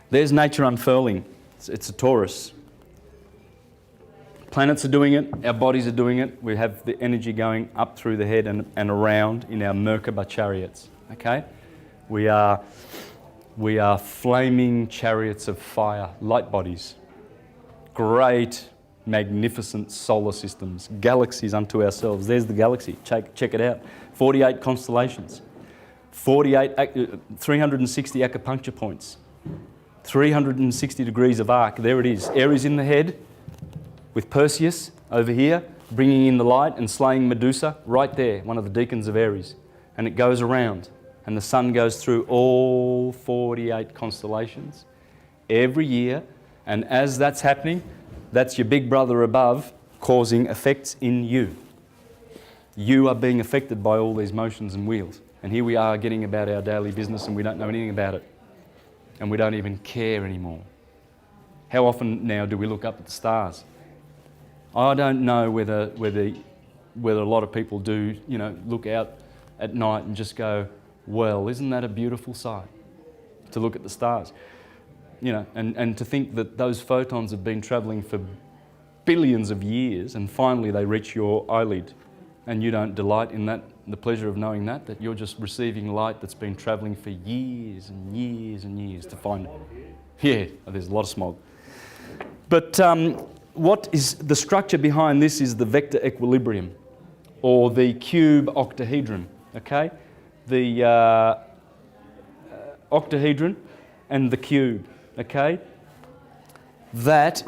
There's nature unfurling. It's a Taurus. Planets are doing it, our bodies are doing it. We have the energy going up through the head and around in our Merkaba chariots. Okay? We are flaming chariots of fire, light bodies. Great, magnificent solar systems, galaxies unto ourselves. There's the galaxy. Check it out. 48 constellations, 360 acupuncture points. 360 degrees of arc, there it is. Aries in the head with Perseus over here, bringing in the light and slaying Medusa right there, one of the deacons of Aries. And it goes around, and the sun goes through all 48 constellations every year. And as that's happening, that's your big brother above causing effects in you. You are being affected by all these motions and wheels. And here we are getting about our daily business and we don't know anything about it. And we don't even care anymore. How often now do we look up at the stars? I don't know whether a lot of people do, look out at night and just go, well, isn't that a beautiful sight? To look at the stars. And to think that those photons have been travelling for billions of years and finally they reach your eyelid and you don't delight in that, the pleasure of knowing that you're just receiving light that's been travelling for years and years and years to find. Yeah, there's a lot of smog. But what is the structure behind this is the vector equilibrium or the cube octahedron, okay? The octahedron and the cube, okay? That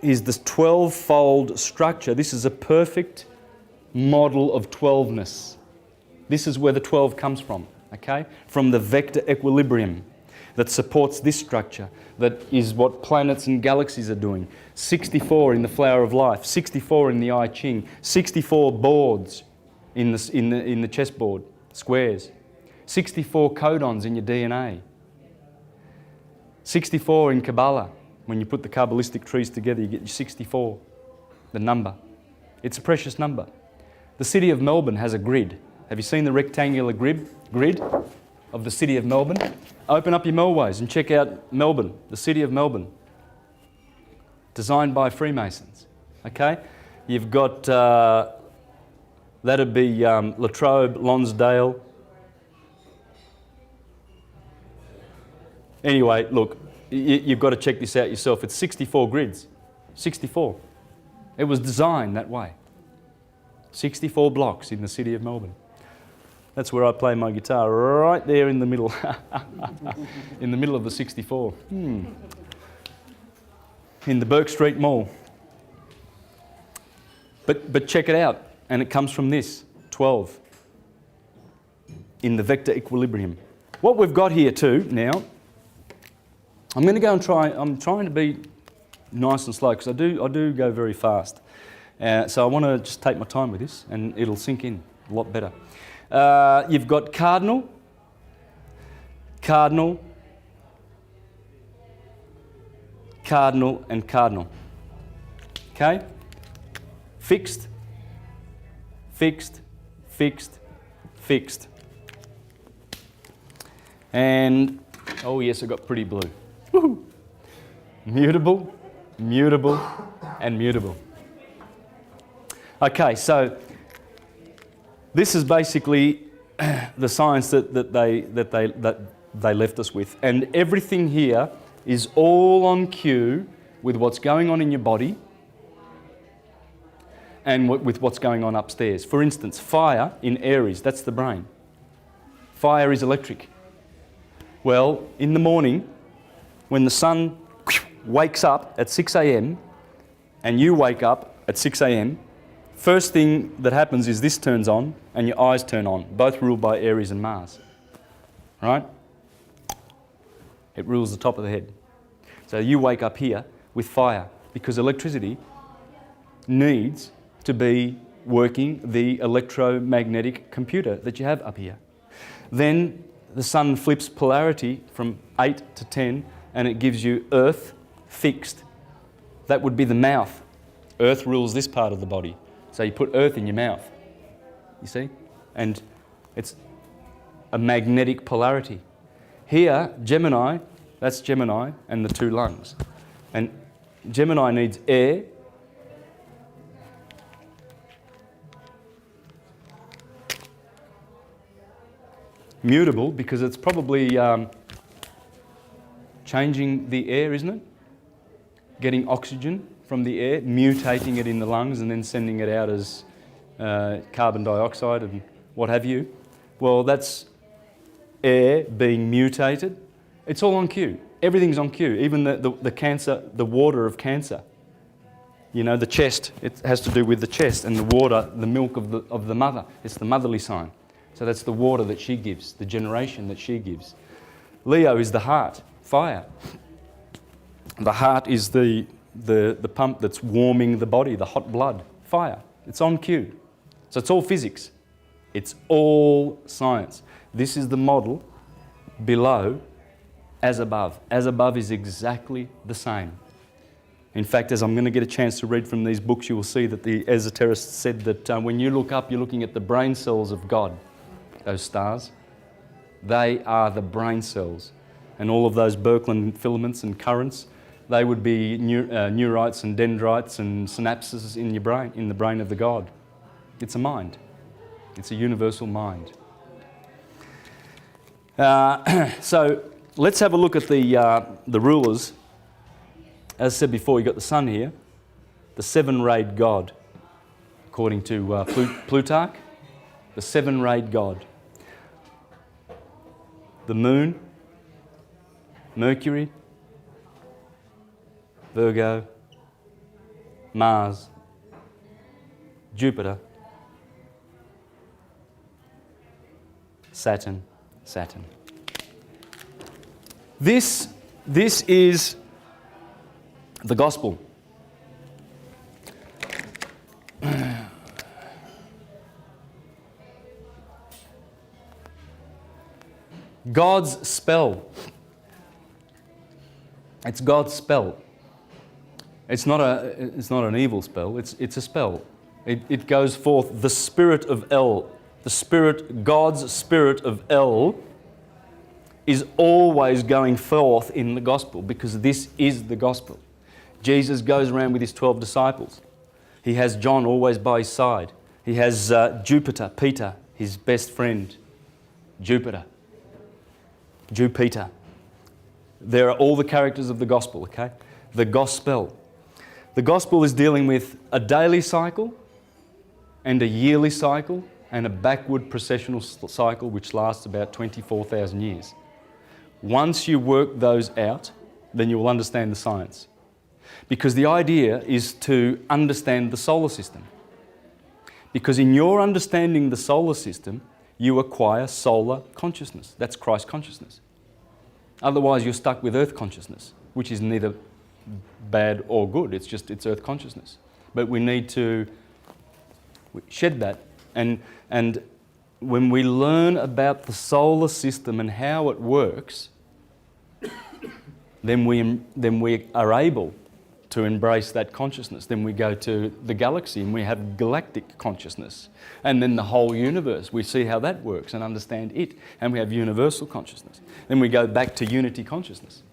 is this 12-fold structure. This is a perfect model of 12ness. This is where the 12 comes from, okay? From the vector equilibrium that supports this structure, that is what planets and galaxies are doing. 64 in the Flower of Life, 64 in the I Ching, 64 boards in the chessboard, squares, 64 codons in your DNA, 64 in Kabbalah. When you put the Kabbalistic trees together, you get your 64, the number. It's a precious number. The city of Melbourne has a grid. Have you seen the rectangular grid of the city of Melbourne? Open up your Melways and check out Melbourne, the city of Melbourne. Designed by Freemasons, okay? You've got, that'd be Latrobe, Lonsdale. Anyway, look, you've got to check this out yourself. It's 64 grids. 64. It was designed that way. 64 blocks in the city of Melbourne. That's where I play my guitar, right there in the middle. In the middle of the 64. In the Burke Street Mall. But check it out, and it comes from this, 12. In the vector equilibrium. What we've got here too now, I'm going to go and I'm trying to be nice and slow because I do go very fast. So I want to just take my time with this and it'll sink in a lot better. You've got cardinal, cardinal, cardinal and cardinal. Okay? Fixed, fixed, fixed, fixed. And, oh yes, I got pretty blue. Woo-hoo. Mutable, mutable, and mutable. Okay, so this is basically the science that they left us with, and everything here is all on cue with what's going on in your body and with what's going on upstairs. For instance, fire in Aries, that's the brain. Fire is electric. Well, in the morning, when the sun wakes up at 6 a.m. and you wake up at 6 a.m, first thing that happens is this turns on and your eyes turn on, both ruled by Aries and Mars. Right? It rules the top of the head. So you wake up here with fire because electricity needs to be working the electromagnetic computer that you have up here. Then the sun flips polarity from 8 to 10 and it gives you earth fixed. That would be the mouth. Earth rules this part of the body. So you put earth in your mouth, you see? And it's a magnetic polarity. Here, Gemini, that's Gemini and the two lungs. And Gemini needs air, mutable because it's probably changing the air, isn't it? Getting oxygen from the air, mutating it in the lungs and then sending it out as carbon dioxide and what have you. Well, that's air being mutated. It's all on cue. Everything's on cue. Even the cancer, the water of cancer. You know, the chest, it has to do with the chest and the water, the milk of the mother. It's the motherly sign. So that's the water that she gives, the generation that she gives. Leo is the heart, fire. The heart is the pump that's warming the body, the hot blood, fire. It's on cue. So it's all physics. It's all science. This is the model below, as above. As above is exactly the same. In fact, as I'm going to get a chance to read from these books, you will see that the esoterists said that when you look up, you're looking at the brain cells of God. Those stars, they are the brain cells. And all of those Birkeland filaments and currents, they would be neurites and dendrites and synapses in your brain, in the brain of the God. It's a mind. It's a universal mind. So let's have a look at the rulers. As I said before, you've got the sun here, the seven-rayed God, according to Plutarch, the seven-rayed God. The moon, Mercury, Virgo, Mars, Jupiter, Saturn. This is the gospel. God's spell. It's God's spell. It's not an evil spell. It's a spell. It goes forth. The spirit of El, God's spirit of El, is always going forth in the gospel because this is the gospel. Jesus goes around with his 12 disciples. He has John always by his side. He has Jupiter, Peter, his best friend, Jupiter. There are all the characters of the gospel, okay? The gospel. The gospel is dealing with a daily cycle and a yearly cycle and a backward processional cycle which lasts about 24,000 years. Once you work those out, then you will understand the science. Because the idea is to understand the solar system. Because in your understanding the solar system, you acquire solar consciousness. That's Christ consciousness. Otherwise, you're stuck with earth consciousness, which is neither bad or good. It's earth consciousness. But we need to shed that. And when we learn about the solar system and how it works, then we are able to embrace that consciousness. Then we go to the galaxy and we have galactic consciousness. And then the whole universe, we see how that works and understand it. And we have universal consciousness. Then we go back to unity consciousness,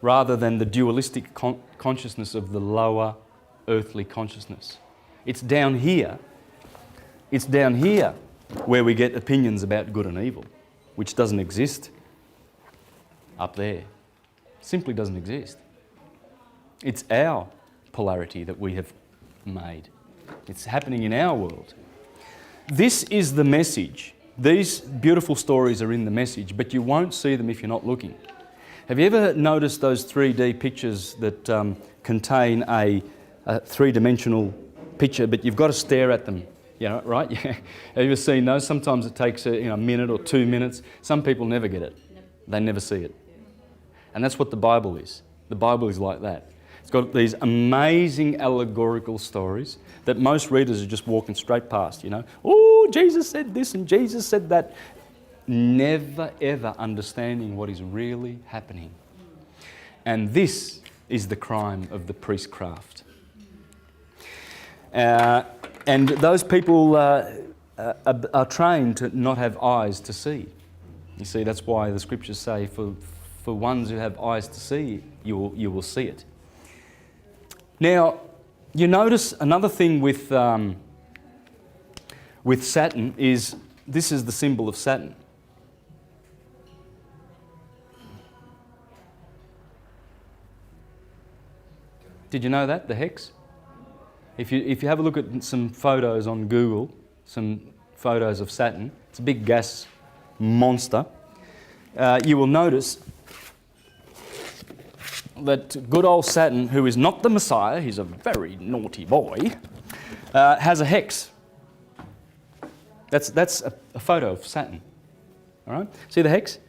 rather than the dualistic consciousness of the lower earthly consciousness. It's down here where we get opinions about good and evil, which doesn't exist up there. Simply doesn't exist. It's our polarity that we have made. It's happening in our world. This is the message. These beautiful stories are in the message, but you won't see them if you're not looking. Have you ever noticed those 3D pictures that contain a three-dimensional picture, but you've got to stare at them? Yeah, right? Yeah. Have you ever seen those? Sometimes it takes a minute or 2 minutes. Some people never get it. They never see it. And that's what the Bible is. The Bible is like that. It's got these amazing allegorical stories that most readers are just walking straight past, Oh, Jesus said this and Jesus said that. Never ever understanding what is really happening. And this is the crime of the priestcraft. And those people are trained to not have eyes to see. You see, that's why the scriptures say, for ones who have eyes to see, you will see it. Now, you notice another thing with Saturn is, this is the symbol of Saturn. Did you know that, the hex? If you have a look at some photos on Google, some photos of Saturn, it's a big gas monster, you will notice that good old Saturn, who is not the Messiah, he's a very naughty boy, has a hex. That's a photo of Saturn. All right? See the hex?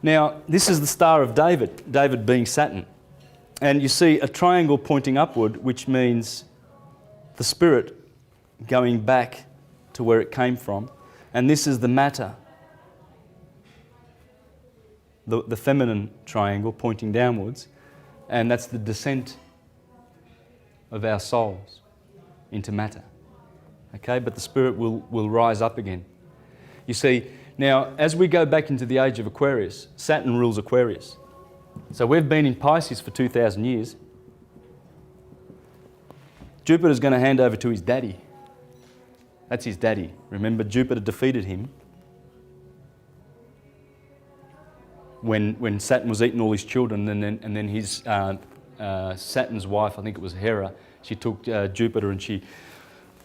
Now, this is the Star of David, David being Saturn. And you see a triangle pointing upward, which means the spirit going back to where it came from. And this is the matter, the feminine triangle pointing downwards. And that's the descent of our souls into matter. Okay, but the spirit will rise up again. You see, now as we go back into the age of Aquarius, Saturn rules Aquarius. So we've been in Pisces for 2,000 years. Jupiter's going to hand over to his daddy. That's his daddy. Remember, Jupiter defeated him when Saturn was eating all his children, and then his Saturn's wife, I think it was Hera, she took Jupiter and she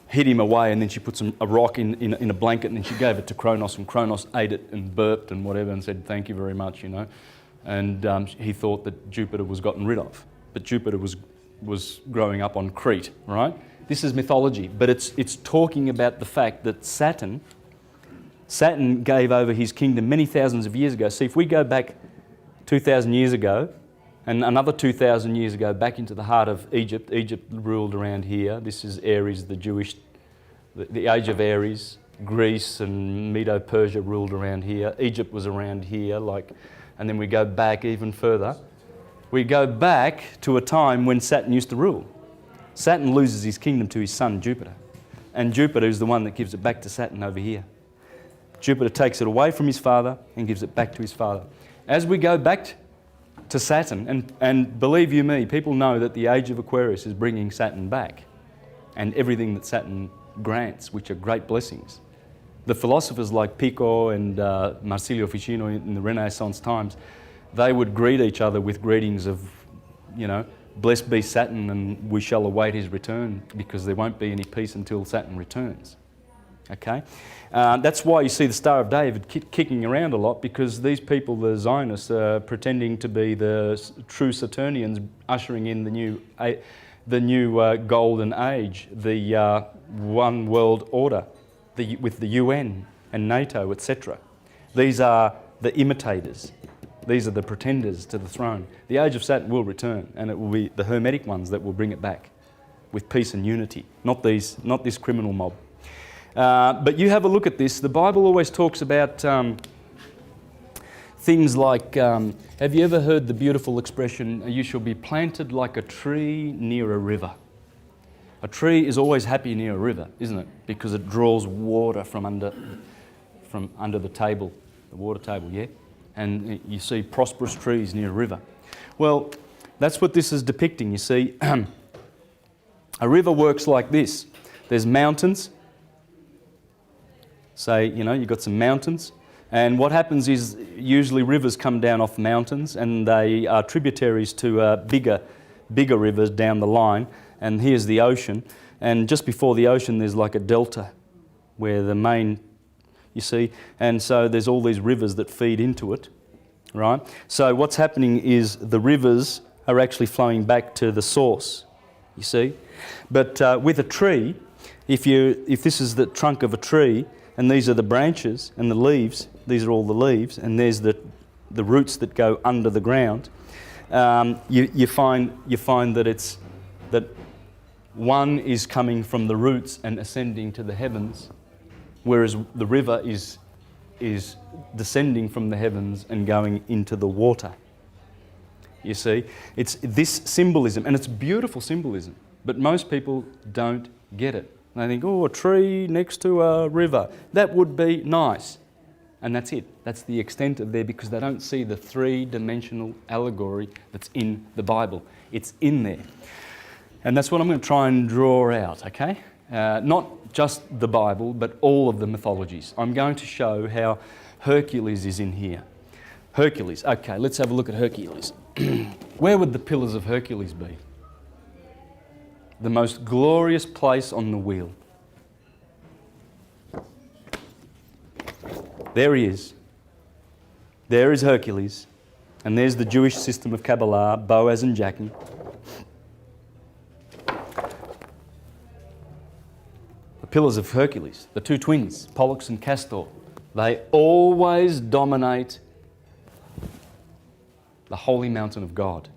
hid him away, and then she put a rock in a blanket, and then she gave it to Kronos, and Kronos ate it and burped and whatever and said, "Thank you very much," And he thought that Jupiter was gotten rid of. But Jupiter was growing up on Crete, right? This is mythology, but it's talking about the fact that Saturn gave over his kingdom many thousands of years ago. See, if we go back 2,000 years ago, and another 2,000 years ago back into the heart of Egypt, Egypt ruled around here. This is Aries, the age of Aries. Greece and Medo-Persia ruled around here. Egypt was around here, and then we go back even further. We go back to a time when Saturn used to rule. Saturn loses his kingdom to his son Jupiter. And Jupiter is the one that gives it back to Saturn over here. Jupiter takes it away from his father and gives it back to his father. As we go back to Saturn, and believe you me, people know that the age of Aquarius is bringing Saturn back. And everything that Saturn grants, which are great blessings. The philosophers like Pico and Marsilio Ficino in the Renaissance times, they would greet each other with greetings of, you know, blessed be Saturn and we shall await his return, because there won't be any peace until Saturn returns. Okay? That's why you see the Star of David kicking around a lot, because these people, the Zionists, are pretending to be the true Saturnians, ushering in the new golden age, the one world order, with the UN and NATO, etc. These are the imitators. These are the pretenders to the throne. The age of Saturn will return, and it will be the Hermetic ones that will bring it back with peace and unity, not this criminal mob. But you have a look at this. The Bible always talks about things like, have you ever heard the beautiful expression, you shall be planted like a tree near a river? A tree is always happy near a river, isn't it? Because it draws water from under the table, the water table, yeah? And you see prosperous trees near a river. Well, that's what this is depicting, you see. A river works like this. There's mountains. Say, you know, you've got some mountains. And what happens is usually rivers come down off mountains, and they are tributaries to bigger rivers down the line. And here's the ocean. And just before the ocean, there's like a delta where the main, you see. And so there's all these rivers that feed into it, right? So what's happening is the rivers are actually flowing back to the source, you see. But with a tree, if this is the trunk of a tree, and these are the branches and the leaves, these are all the leaves, and there's the roots that go under the ground, you find that one is coming from the roots and ascending to the heavens, whereas the river is descending from the heavens and going into the water. You see, it's this symbolism, and it's beautiful symbolism, but most people don't get it. They think, oh, a tree next to a river, that would be nice. And that's it. That's the extent of there, because they don't see the three-dimensional allegory that's in the Bible. It's in there. And that's what I'm going to try and draw out, okay? Not just the Bible, but all of the mythologies. I'm going to show how Hercules is in here. Hercules. Okay, let's have a look at Hercules. Where would the Pillars of Hercules be? The most glorious place on the wheel. There he is. There is Hercules. And there's the Jewish system of Kabbalah, Boaz and Jachin. The Pillars of Hercules, the two twins, Pollux and Castor, they always dominate the holy mountain of God.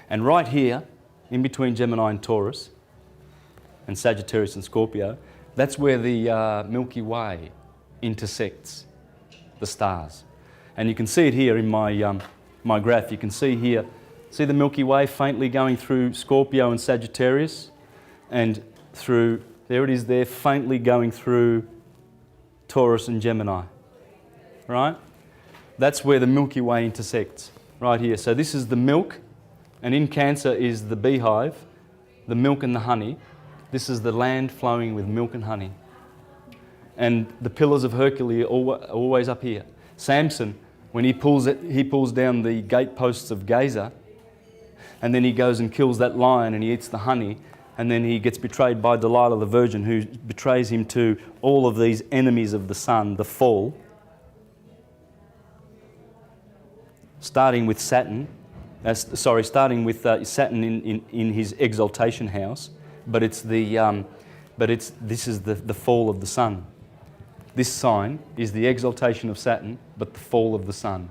And right here, in between Gemini and Taurus, and Sagittarius and Scorpio, that's where the Milky Way intersects the stars. And you can see it here in my graph. You can see here, see the Milky Way faintly going through Scorpio and Sagittarius, and through, there it is there, faintly going through Taurus and Gemini, right? That's where the Milky Way intersects, right here. So this is the milk, and in Cancer is the beehive, the milk and the honey. This is the land flowing with milk and honey. And the Pillars of Hercules are always up here. Samson, when he pulls down the gateposts of Gaza, and then he goes and kills that lion and he eats the honey, and then he gets betrayed by Delilah the Virgin, who betrays him to all of these enemies of the sun, the fall. Starting with Saturn, Saturn in his exaltation house, but this is the fall of the sun. This sign is the exaltation of Saturn, but the fall of the sun.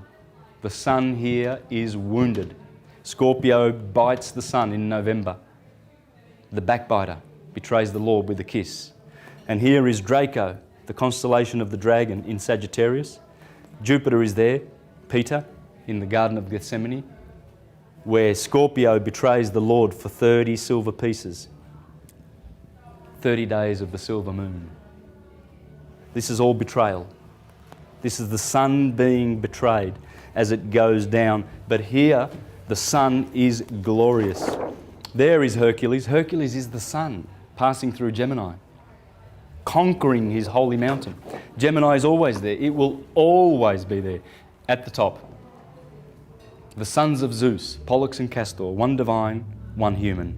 The sun here is wounded. Scorpio bites the sun in November. The backbiter betrays the Lord with a kiss. And here is Draco, the constellation of the dragon in Sagittarius. Jupiter is there, Peter, in the Garden of Gethsemane, where Scorpio betrays the Lord for 30 silver pieces. 30 days of the silver moon. This is all betrayal. This is the sun being betrayed as it goes down. But here, the sun is glorious. There is Hercules. Hercules is the sun passing through Gemini. conquering his holy mountain. Gemini is always there. It will always be there at the top. The sons of Zeus, Pollux and Castor, one divine, one human.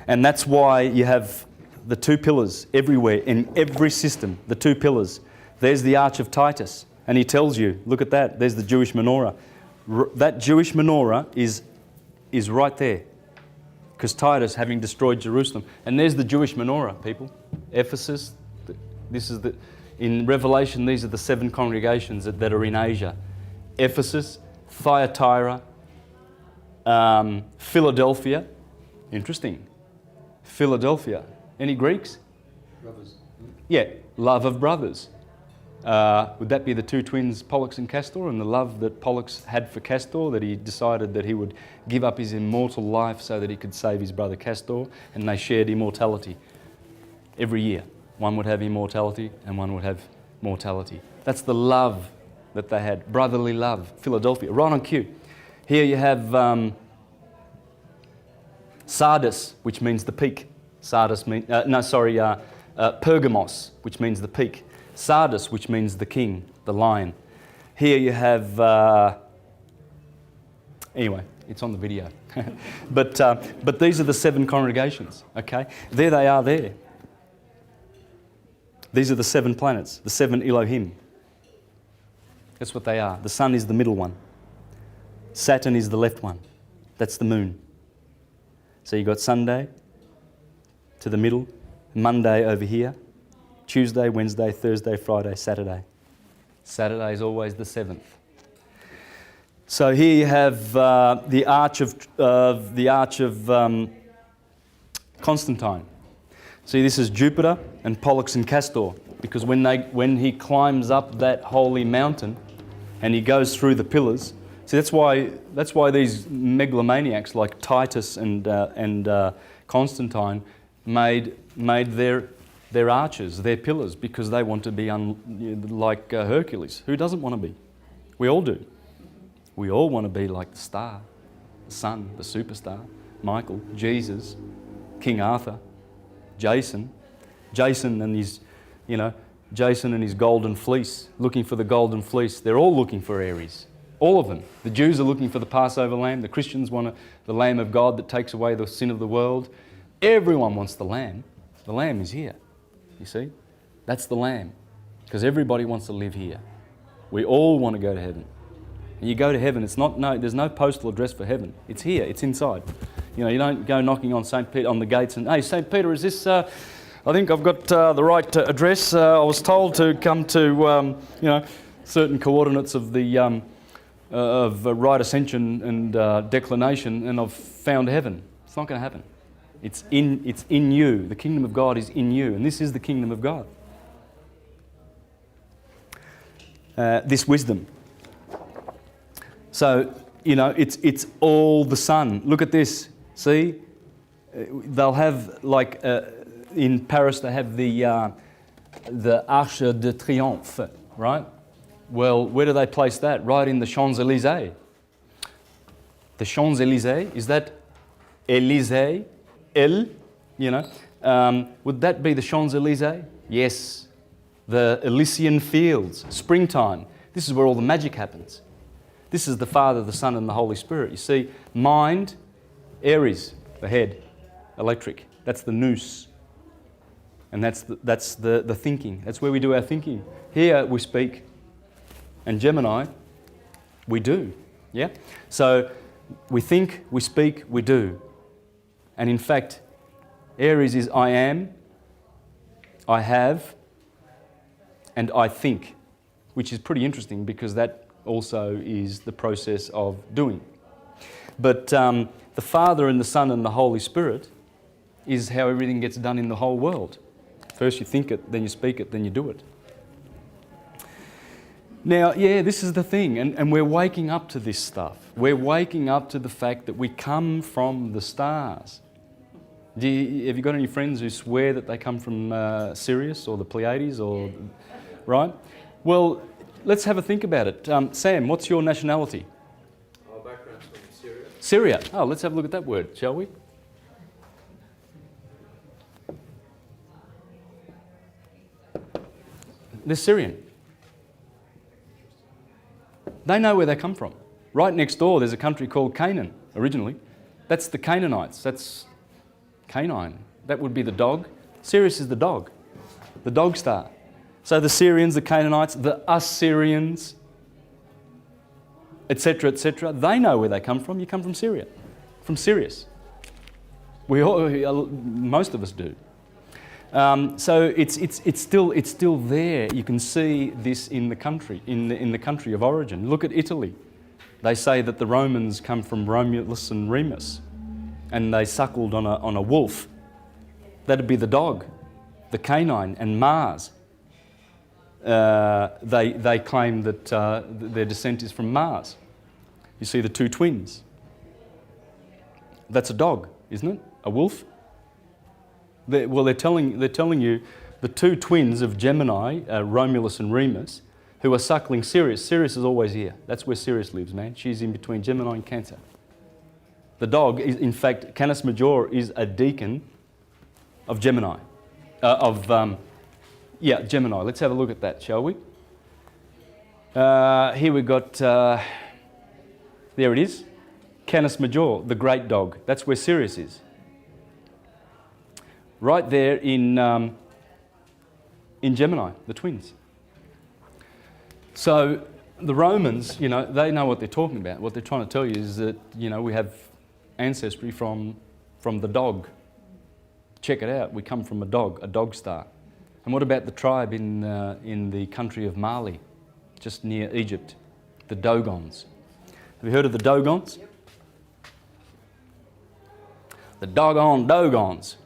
And that's why you have the two pillars everywhere, in every system, the two pillars. There's the Arch of Titus, and he tells you, look at that, there's the Jewish menorah. That Jewish menorah is right there, because Titus, having destroyed Jerusalem. And there's the Jewish menorah, people. Ephesus, this is in Revelation, these are the 7 congregations that are in Asia. Ephesus, Thyatira, Philadelphia. Interesting. Philadelphia. Any Greeks? Brothers. Yeah, love of brothers. Would that be the two twins, Pollux and Castor, and the love that Pollux had for Castor, that he decided that he would give up his immortal life so that he could save his brother Castor, and they shared immortality every year. One would have immortality and one would have mortality. That's the love that they had, brotherly love. Philadelphia, right on cue. Here you have Sardis, which means the peak. Sardis means, Pergamos, which means the peak. Sardis, which means the king, the lion. Here you have, anyway, it's on the video. but these are the 7 congregations, okay? There they are there. These are the 7 planets, the 7 Elohim. That's what they are. The sun is the middle one. Saturn is the left one. That's the moon. So you've got Sunday to the middle, Monday over here, Tuesday, Wednesday, Thursday, Friday, Saturday. Saturday is always the 7th. So here you have the arch of Constantine. See, this is Jupiter and Pollux and Castor, because when he climbs up that holy mountain and he goes through the pillars. See, that's why these megalomaniacs like Titus and Constantine made their arches, their pillars, because they want to be like Hercules. Who doesn't want to be? We all do. We all want to be like the star, the sun, the superstar, Michael, Jesus, King Arthur, Jason and his golden fleece, looking for the golden fleece. They're all looking for Aries. All of them. The Jews are looking for the Passover lamb. The Christians want the Lamb of God that takes away the sin of the world. Everyone wants the lamb. The lamb is here. You see? That's the lamb. Because everybody wants to live here. We all want to go to heaven. And you go to heaven, there's no postal address for heaven. It's here, it's inside. You don't go knocking on St. Peter on the gates and, hey, St. Peter, is this, I think I've got the right address. I was told to come to, certain coordinates of the of right ascension and declination, and I've found heaven. It's not going to happen. It's in you. The kingdom of God is in you, and this is the kingdom of God. This wisdom. So, it's all the sun. Look at this. See? They'll have, like, in Paris, they have the Arc de Triomphe, right? Well, where do they place that? Right in the Champs-Élysées. The Champs-Élysées, is that Élysée? Would that be the Champs-Élysées? Yes. The Elysian Fields, springtime. This is where all the magic happens. This is the Father, the Son, and the Holy Spirit. You see, mind, Aries, the head, electric. That's the nous. And that's the thinking. That's where we do our thinking. Here we speak. And Gemini, we do. Yeah? So we think, we speak, we do. And in fact, Aries is I am, I have, and I think, which is pretty interesting because that also is the process of doing. But the Father and the Son and the Holy Spirit is how everything gets done in the whole world. First you think it, then you speak it, then you do it. Now, yeah, this is the thing, and we're waking up to this stuff. We're waking up to the fact that we come from the stars. Have you got any friends who swear that they come from Sirius or the Pleiades, or right? Well, let's have a think about it. Sam, what's your nationality? Our background's from Syria. Syria. Oh, let's have a look at that word, shall we? They're Syrian. They know where they come from. Right next door, there's a country called Canaan, originally. That's the Canaanites. That's canine. That would be the dog. Sirius is the dog star. So the Syrians, the Canaanites, the Assyrians, etc., they know where they come from. You come from Syria, from Sirius. Most of us do. So it's still there. You can see this in the country, in the country of origin. Look at Italy. They say that the Romans come from Romulus and Remus, and they suckled on a wolf. That'd be the dog, the canine, and Mars. They claim that their descent is from Mars. You see the two twins. That's a dog, isn't it? A wolf. They're telling you the two twins of Gemini, Romulus and Remus, who are suckling Sirius. Sirius is always here. That's where Sirius lives, man. She's in between Gemini and Cancer. The dog is, in fact, Canis Major is a deacon of Gemini. Gemini. Let's have a look at that, shall we? Here we've got, there it is, Canis Major, the great dog. That's where Sirius is. Right there in Gemini, the twins. So the Romans, they know what they're talking about. What they're trying to tell you is that, we have ancestry from the dog. Check it out. We come from a dog star. And what about the tribe in the country of Mali, just near Egypt, the Dogons? Have you heard of the Dogons? Yep. The doggone Dogons.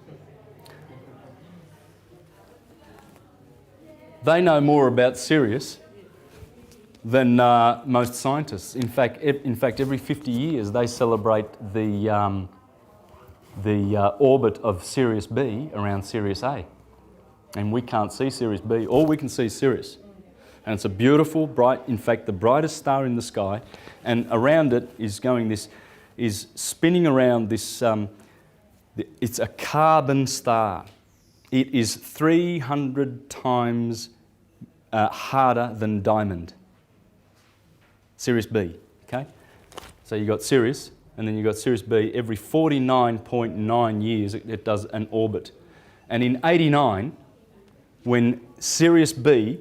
They know more about Sirius than most scientists. In fact, every 50 years they celebrate the orbit of Sirius B around Sirius A. And we can't see Sirius B. All we can see is Sirius. And it's a beautiful, bright, in fact, the brightest star in the sky. And around it is spinning around this, it's a carbon star. It is 300 times harder than diamond. Sirius B, okay? So you've got Sirius, and then you've got Sirius B. Every 49.9 years it does an orbit. And in 89, when Sirius B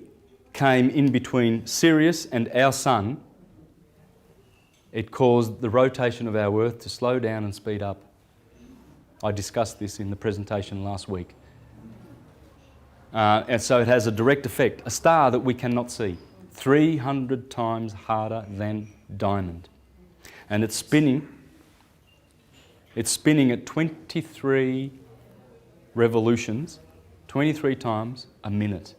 came in between Sirius and our sun, it caused the rotation of our Earth to slow down and speed up. I discussed this in the presentation last week. And so it has a direct effect. A star that we cannot see, 300 times harder than diamond. And it's spinning at 23 revolutions, 23 times a minute.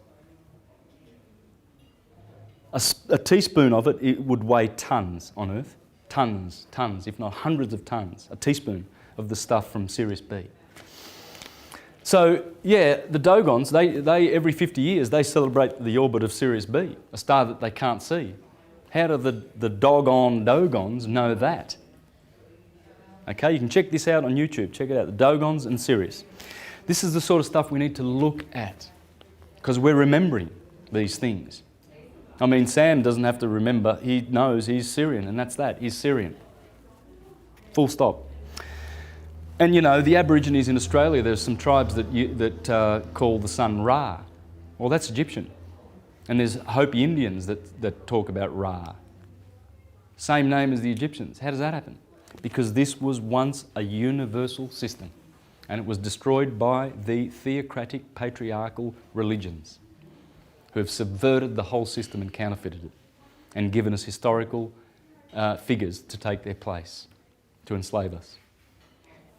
A teaspoon of it, it would weigh tons on Earth. Tons, if not hundreds of tons. A teaspoon of the stuff from Sirius B. So, yeah, the Dogons, they every 50 years, they celebrate the orbit of Sirius B, a star that they can't see. How do the doggone Dogons know that? Okay, you can check this out on YouTube. Check it out, the Dogons and Sirius. This is the sort of stuff we need to look at because we're remembering these things. I mean, Sam doesn't have to remember. He knows he's Syrian, and that's that. He's Syrian. Full stop. And, the Aborigines in Australia, there's some tribes that call the sun Ra. Well, that's Egyptian. And there's Hopi Indians that talk about Ra. Same name as the Egyptians. How does that happen? Because this was once a universal system. And it was destroyed by the theocratic patriarchal religions who have subverted the whole system and counterfeited it and given us historical figures to take their place, to enslave us.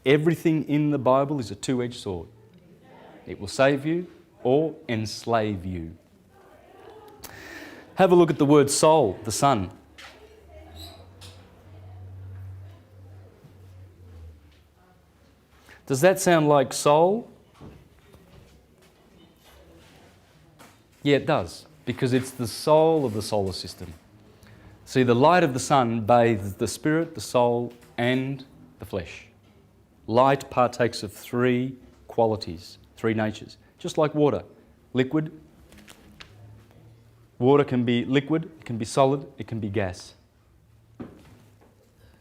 Everything in the Bible is a two-edged sword. It will save you or enslave you. Have a look at the word soul, the sun. Does that sound like soul? Yeah, it does, because it's the soul of the solar system. See, the light of the sun bathes the spirit, the soul, and the flesh. Light partakes of three qualities, three natures, just like water. Liquid, Water can be liquid, it can be solid, it can be gas.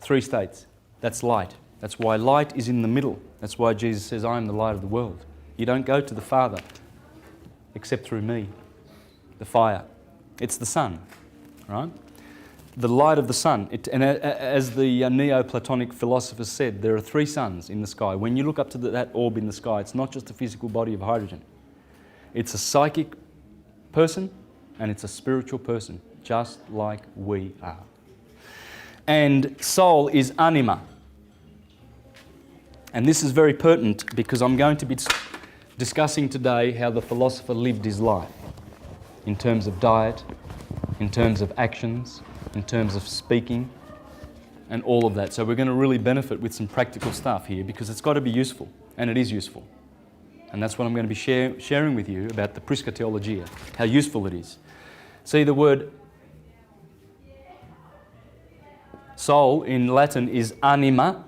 3 states. That's light. That's why light is in the middle. That's why Jesus says, I am the light of the world. You don't go to the Father except through me. The fire. It's the sun, right? The light of the sun. And as the Neoplatonic philosophers said, there are 3 suns in the sky. When you look up to that orb in the sky, it's not just a physical body of hydrogen. It's a psychic person and it's a spiritual person, just like we are. And soul is anima. And this is very pertinent because I'm going to be discussing today how the philosopher lived his life in terms of diet, in terms of actions, in terms of speaking, and all of that. So we're going to really benefit with some practical stuff here because it's got to be useful, and it is useful. And that's what I'm going to be sharing with you about the Prisca Theologia, how useful it is. See, the word soul in Latin is anima.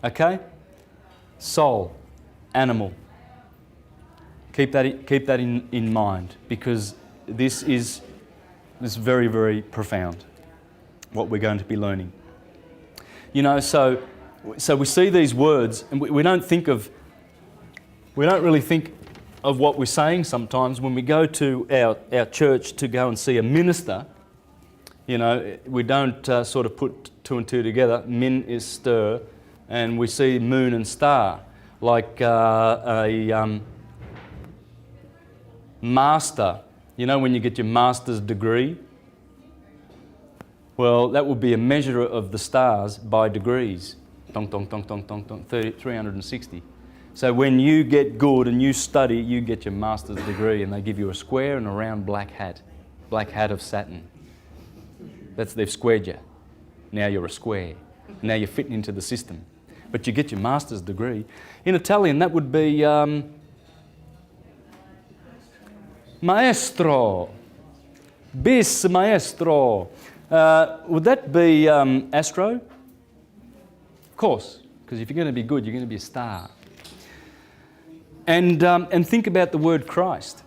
Okay? Soul, animal. Keep that in mind because this is very, very profound, what we're going to be learning. You know, so we see these words and we don't really think of what we're saying sometimes when we go to our church to go and see a minister. You know, we don't sort of put 2 and 2 together. Min is stir, and we see moon and star, like a master. You know, when you get your master's degree, well, that would be a measure of the stars by degrees. Dong, dong, dong, dong, dong, dong, 360. So when you get good and you study, you get your master's degree and they give you a square and a round black hat of Saturn. They've squared you. Now you're a square. Now you're fitting into the system. But you get your master's degree. In Italian, that would be maestro. Bis maestro. Would that be astro? Of course, because if you're going to be good, you're going to be a star. And think about the word Christ.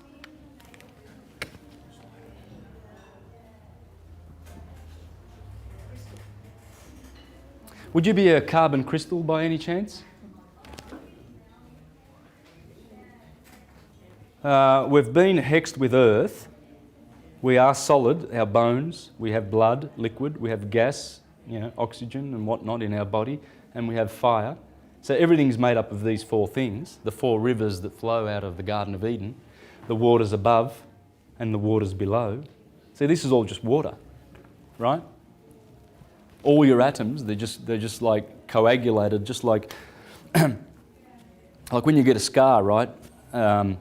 Would you be a carbon crystal by any chance? We've been hexed with earth. We are solid, our bones. We have blood, liquid. We have gas, you know, oxygen and whatnot in our body. And we have fire. So everything's made up of these 4 things. The 4 rivers that flow out of the Garden of Eden. The waters above and the waters below. See, this is all just water, right? All your atoms, they're just like coagulated, just like like when you get a scar, right? You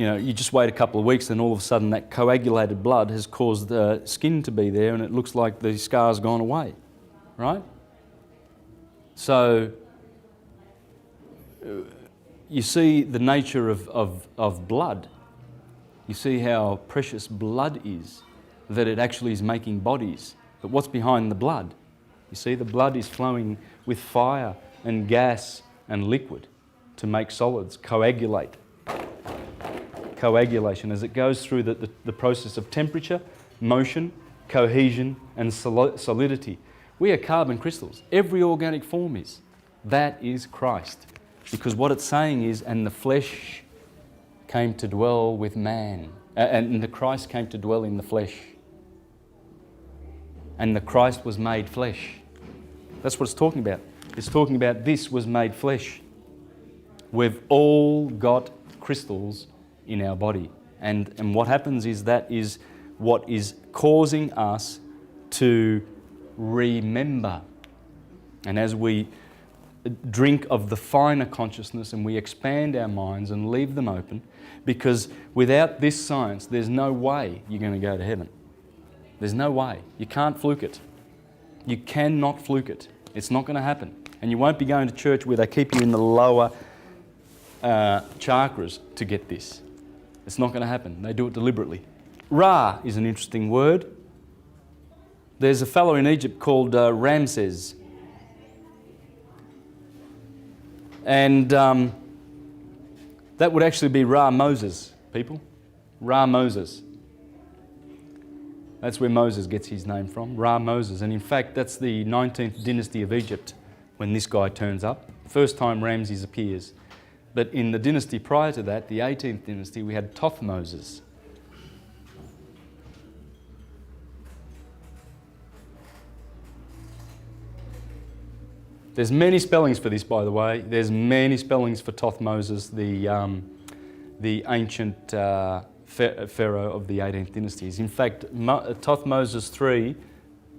know, you just wait a couple of weeks and all of a sudden that coagulated blood has caused the skin to be there and it looks like the scar's gone away, right? So you see the nature of blood. You see how precious blood is, that it actually is making bodies. But what's behind the blood? You see, the blood is flowing with fire and gas and liquid to make solids, coagulate. Coagulation as it goes through the process of temperature, motion, cohesion and solidity. We are carbon crystals. Every organic form is. That is Christ. Because what it's saying is, and the flesh came to dwell with man. And the Christ came to dwell in the flesh. And the Christ was made flesh. That's what it's talking about. It's talking about this was made flesh. We've all got crystals in our body. And what happens is that is what is causing us to remember. And as we drink of the finer consciousness and we expand our minds and leave them open, because without this science, there's no way you're going to go to heaven. There's no way. You can't fluke it. You cannot fluke it. It's not going to happen. And you won't be going to church where they keep you in the lower chakras to get this. It's not going to happen. They do it deliberately. Ra is an interesting word. There's a fellow in Egypt called Ramses. And That would actually be Ra Moses, people. Ra Moses. That's where Moses gets his name from, Ra Moses. And in fact, that's the 19th dynasty of Egypt when this guy turns up. First time Ramses appears. But in the dynasty prior to that, the 18th dynasty, we had Thothmoses. There's many spellings for this, by the way. There's many spellings for Thothmoses, the ancient pharaoh of the 18th dynasties. In fact, Thothmoses III,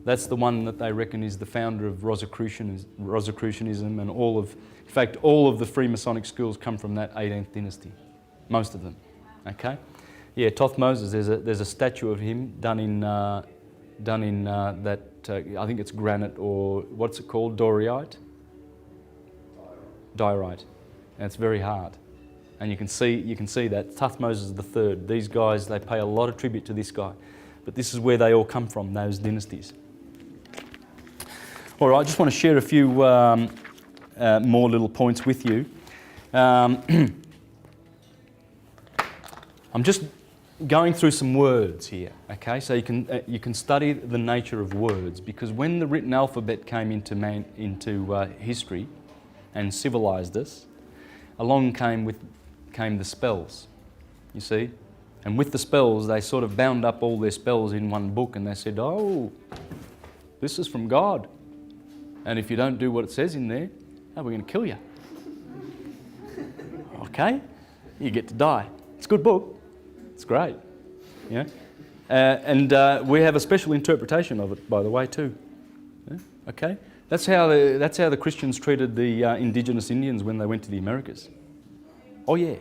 that's the one that they reckon is the founder of Rosicrucianism and all of the Freemasonic schools come from that 18th dynasty. Most of them. Okay? Yeah, Thothmoses, there's a statue of him done in that, I think it's granite or what's it called? Diorite? Diorite. And it's very hard. And you can see that. Thothmoses III. These guys, they pay a lot of tribute to this guy. But this is where they all come from, those dynasties. All right, I just want to share a few more little points with you. I'm just going through some words here, okay? So you can study the nature of words, because when the written alphabet came into history and civilized us, along came the spells, you see? And with the spells, they sort of bound up all their spells in one book, and they said, oh, this is from God. And if you don't do what it says in there, we're going to kill you. Okay? You get to die. It's a good book. It's great. You know? And we have a special interpretation of it, by the way, too. Yeah? Okay? That's how the Christians treated the indigenous Indians when they went to the Americas. Oh yeah.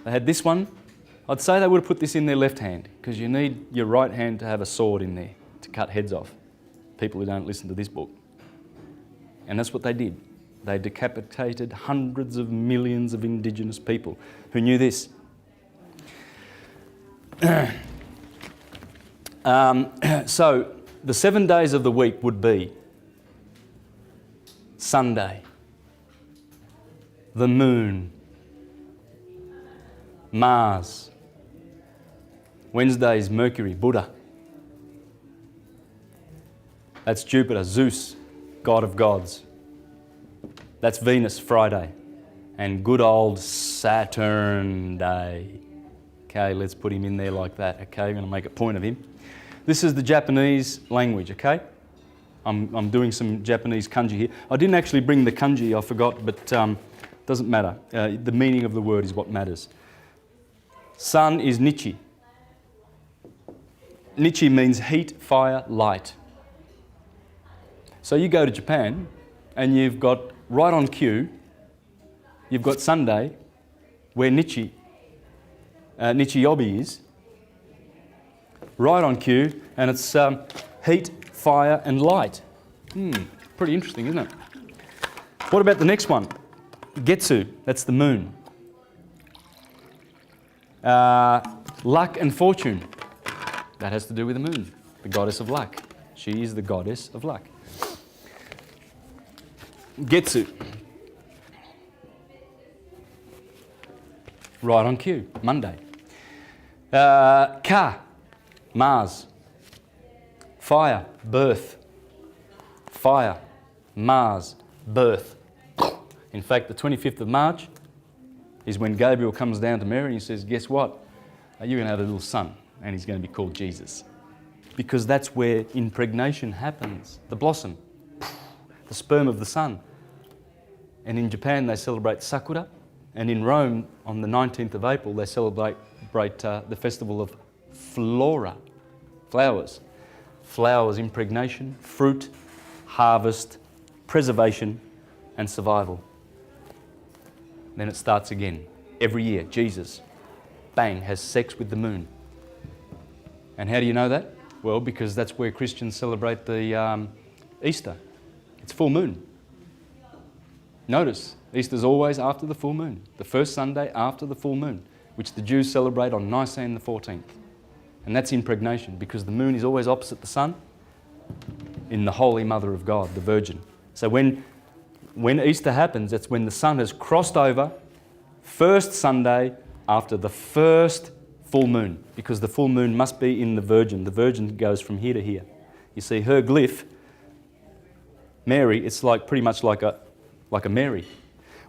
They had this one. I'd say they would have put this in their left hand, because you need your right hand to have a sword in there to cut heads off people who don't listen to this book. And that's what they did. They decapitated hundreds of millions of indigenous people who knew this. So the 7 days of the week would be Sunday, the moon, Mars. Wednesday is Mercury, Buddha. That's Jupiter, Zeus, God of gods. That's Venus, Friday. And good old Saturn Day. Okay, let's put him in there like that. Okay, I'm going to make a point of him. This is the Japanese language, okay? I'm doing some Japanese kanji here. I didn't actually bring the kanji, I forgot, but doesn't matter. The meaning of the word is what matters. Sun is Nichi. Nichi means heat, fire, light. So you go to Japan and you've got right on cue, you've got Sunday where Nichiyobi is, right on cue, and it's heat, fire and light. Pretty interesting, isn't it? What about the next one? Getsu, that's the moon. Luck and fortune, that has to do with the moon, the goddess of luck. She is the goddess of luck. Getsu, right on cue, Monday. Ka, Mars. Fire, birth. Fire, Mars, birth. In fact, the 25th of March is when Gabriel comes down to Mary and he says, guess what? You're going to have a little son, and he's going to be called Jesus. Because that's where impregnation happens, the blossom, the sperm of the sun. And in Japan, they celebrate Sakura. And in Rome, on the 19th of April, they celebrate the festival of Flora, flowers. Flowers, impregnation, fruit, harvest, preservation, and survival. Then it starts again. Every year, Jesus, bang, has sex with the moon. And how do you know that? Well, because that's where Christians celebrate the Easter. It's full moon. Notice, Easter's always after the full moon, the first Sunday after the full moon, which the Jews celebrate on Nisan the 14th. And that's impregnation, because the moon is always opposite the sun in the Holy Mother of God, the Virgin. So when Easter happens, it's when the sun has crossed over First Sunday after the first full moon, because the full moon must be in the Virgin. The Virgin goes from here to here. You see, her glyph, Mary, it's like pretty much like a Mary.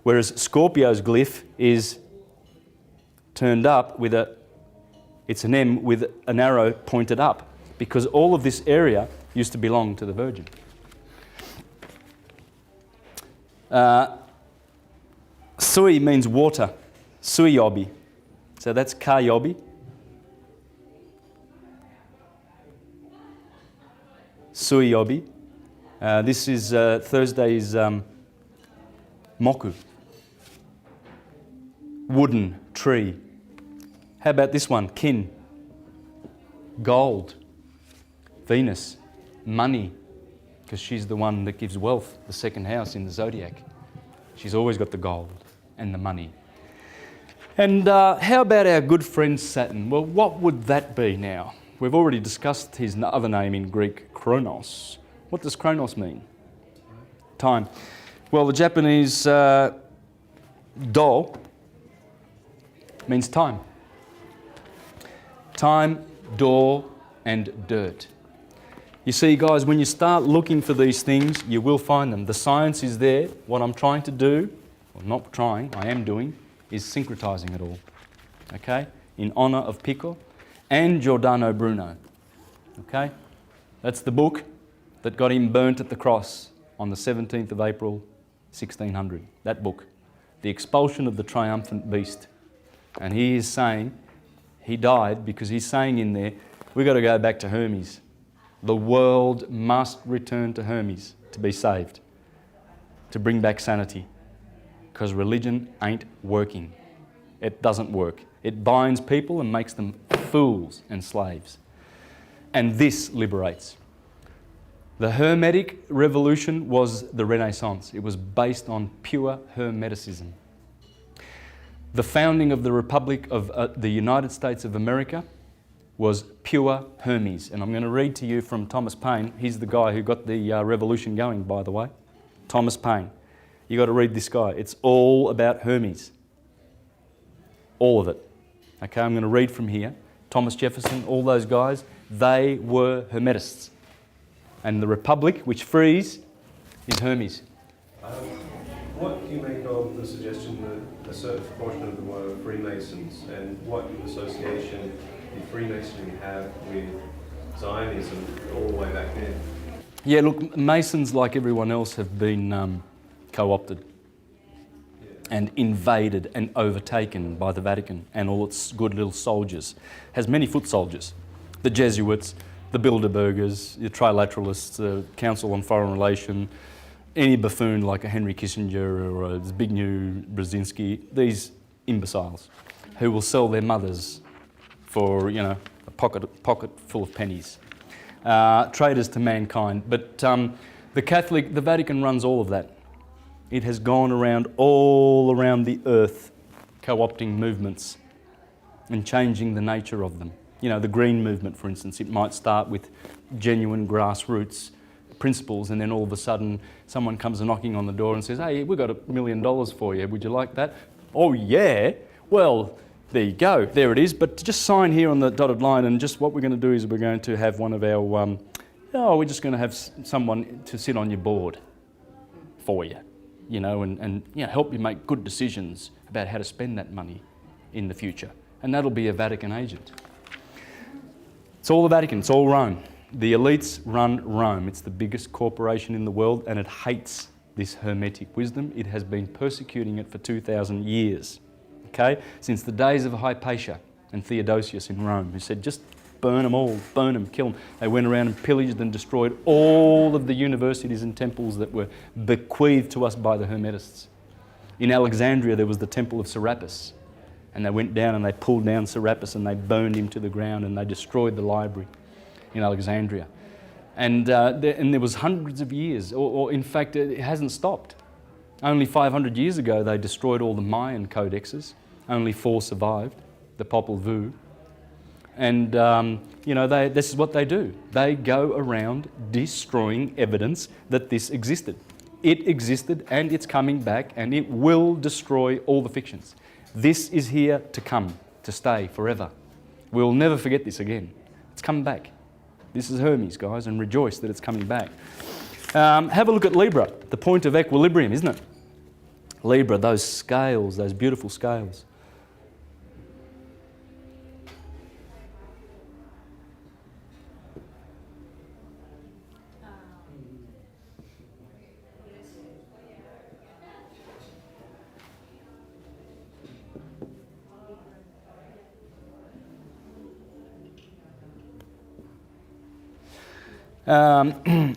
Whereas Scorpio's glyph is turned up with it's an M with an arrow pointed up, because all of this area used to belong to the Virgin. Sui means water, Suiyobi. So that's Kayobi. Suiyobi. This is Thursday's Moku. Wooden, tree. How about this one? Kin. Gold. Venus. Money. Because she's the one that gives wealth, the second house in the zodiac. She's always got the gold and the money. And how about our good friend Saturn? Well, what would that be now? We've already discussed his other name in Greek, Chronos. What does Chronos mean? Time. Well, the Japanese do means time. Time, door, and dirt. You see, guys, when you start looking for these things, you will find them. The science is there. What I'm trying to do, or not trying, I am doing, is syncretizing it all, okay, in honour of Pico and Giordano Bruno, okay? That's the book that got him burnt at the cross on the 17th of April, 1600, that book, The Expulsion of the Triumphant Beast. And he is saying, he died because he's saying in there, we've got to go back to Hermes. The world must return to Hermes to be saved, to bring back sanity. Because religion ain't working. It doesn't work. It binds people and makes them fools and slaves. And this liberates. The Hermetic revolution was the Renaissance. It was based on pure Hermeticism. The founding of the Republic of the United States of America was pure Hermes. And I'm going to read to you from Thomas Paine. He's the guy who got the revolution going, by the way. Thomas Paine. You got to read this guy. It's all about Hermes. All of it. Okay, I'm going to read from here. Thomas Jefferson, all those guys, they were Hermetists. And the Republic, which frees, is Hermes. What do you make of the suggestion that a certain portion of them were Freemasons, and what association did Freemasonry have with Zionism all the way back then? Yeah, look, Masons, like everyone else, have been co-opted and invaded and overtaken by the Vatican and all its good little soldiers. Has many foot soldiers. The Jesuits, the Bilderbergers, the Trilateralists, the Council on Foreign Relations, any buffoon like a Henry Kissinger or a Zbigniew Brzezinski, these imbeciles who will sell their mothers for, you know, a pocket full of pennies. Traitors to mankind. But the Vatican runs all of that. It has gone around all around the earth, co-opting movements and changing the nature of them. You know, the Green Movement, for instance, it might start with genuine grassroots principles, and then all of a sudden someone comes knocking on the door and says, hey, we've got $1 million for you, would you like that? Oh yeah, well, there you go, there it is, but just sign here on the dotted line, and just what we're going to do is we're going to have one of our, we're just going to have someone to sit on your board for you, you know, and you know, help you make good decisions about how to spend that money in the future. And that'll be a Vatican agent. It's all the Vatican, it's all Rome. The elites run Rome. It's the biggest corporation in the world, and it hates this Hermetic wisdom. It has been persecuting it for 2,000 years, okay? Since the days of Hypatia and Theodosius in Rome, who said, just burn them all, burn them, kill them. They went around and pillaged and destroyed all of the universities and temples that were bequeathed to us by the Hermetists. In Alexandria, there was the Temple of Serapis, and they went down and they pulled down Serapis and they burned him to the ground, and they destroyed the library in Alexandria. And there was hundreds of years, or in fact, it hasn't stopped. Only 500 years ago, they destroyed all the Mayan codexes. Only 4 survived, the Popol Vuh. And, you know, this is what they do. They go around destroying evidence that this existed. It existed, and it's coming back, and it will destroy all the fictions. This is here to come, to stay forever. We'll never forget this again. It's coming back. This is Hermes, guys, and rejoice that it's coming back. Have a look at Libra, the point of equilibrium, isn't it? Libra, those scales, those beautiful scales.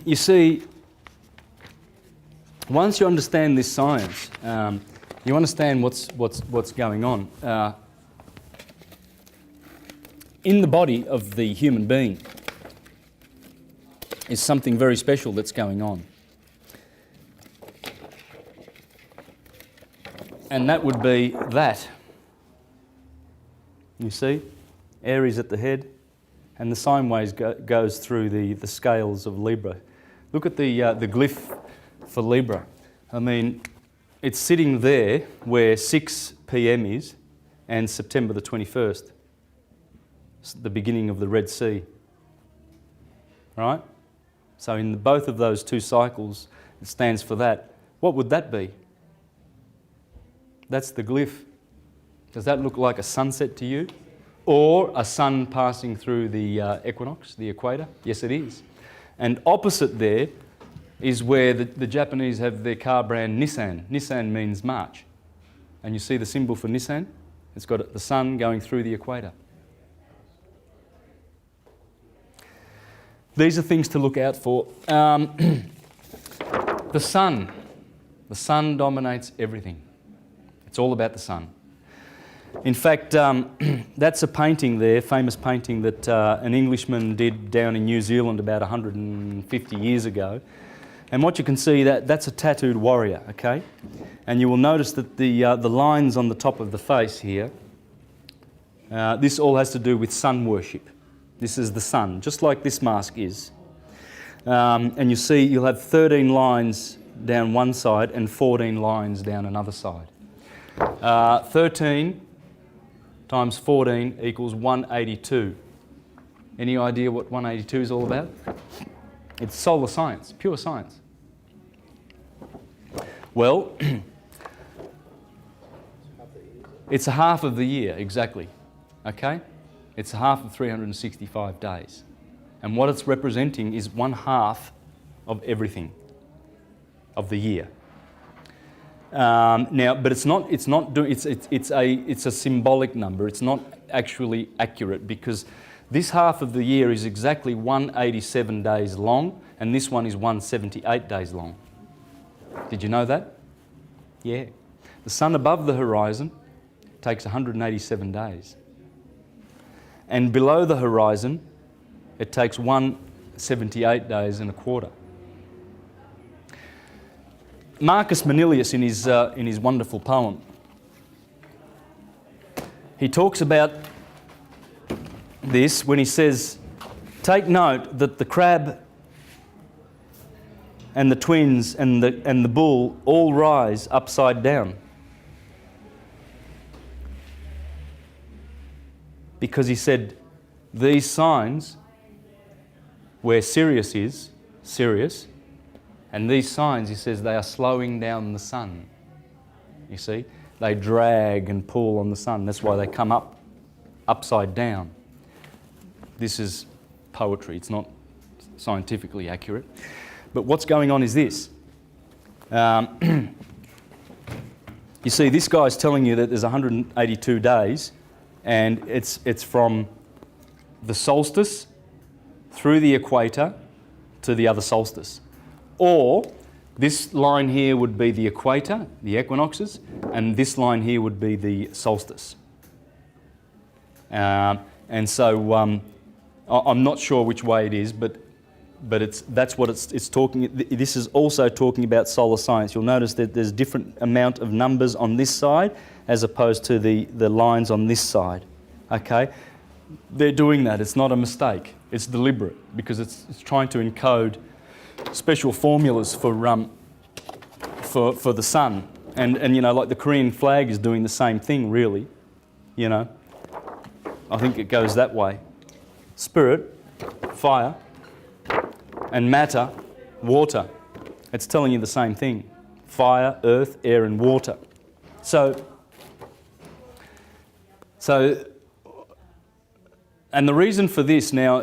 You see, once you understand this science, you understand what's going on. In the body of the human being is something very special that's going on. And that would be that. You see? Aries at the head, and the sine waves goes through the scales of Libra. Look at the glyph for Libra. I mean, it's sitting there where 6 p.m. is and September the 21st. It's the beginning of the Red Sea. Right? So in both of those two cycles, it stands for that. What would that be? That's the glyph. Does that look like a sunset to you? Or a sun passing through the equinox, the equator? Yes, it is. And opposite there is where the Japanese have their car brand Nissan. Nissan means March. And you see the symbol for Nissan? It's got the sun going through the equator. These are things to look out for. The sun. The sun dominates everything. It's all about the sun. In fact, that's a painting there, famous painting that an Englishman did down in New Zealand about 150 years ago. And what you can see, that's a tattooed warrior, okay? And you will notice that the lines on the top of the face here, this all has to do with sun worship. This is the sun, just like this mask is. And you see you'll have 13 lines down one side and 14 lines down another side. 13 times 14 equals 182. Any idea what 182 is all about? It's solar science, pure science. Well, it's a half of the year, exactly. Okay? It's a half of 365 days. And what it's representing is 1/2 of everything of the year. Now, but it's a symbolic number. It's not actually accurate because this half of the year is exactly 187 days long, and this one is 178 days long. Did you know that? Yeah. The sun above the horizon takes 187 days. And below the horizon, it takes 178 days and a quarter. Marcus Manilius, in his wonderful poem, he talks about this when he says, take note that the crab and the twins and the bull all rise upside down. Because he said, these signs, where Sirius is, Sirius, and these signs, he says, they are slowing down the sun. You see? They drag and pull on the sun. That's why they come up, upside down. This is poetry. It's not scientifically accurate. But what's going on is this. You see, this guy's telling you that there's 182 days, and it's from the solstice through the equator to the other solstice. Or this line here would be the equator, the equinoxes, and this line here would be the solstice. And so I'm not sure which way it is, but that's what it's talking. This is also talking about solar science. You'll notice that there's different amount of numbers on this side as opposed to the lines on this side. Okay, they're doing that. It's not a mistake. It's deliberate because it's trying to encode special formulas for the sun. And you know, like the Korean flag is doing the same thing, really. You know, I think it goes that way. Spirit, fire, and matter, water. It's telling you the same thing. Fire, earth, air, and water. So, and the reason for this now,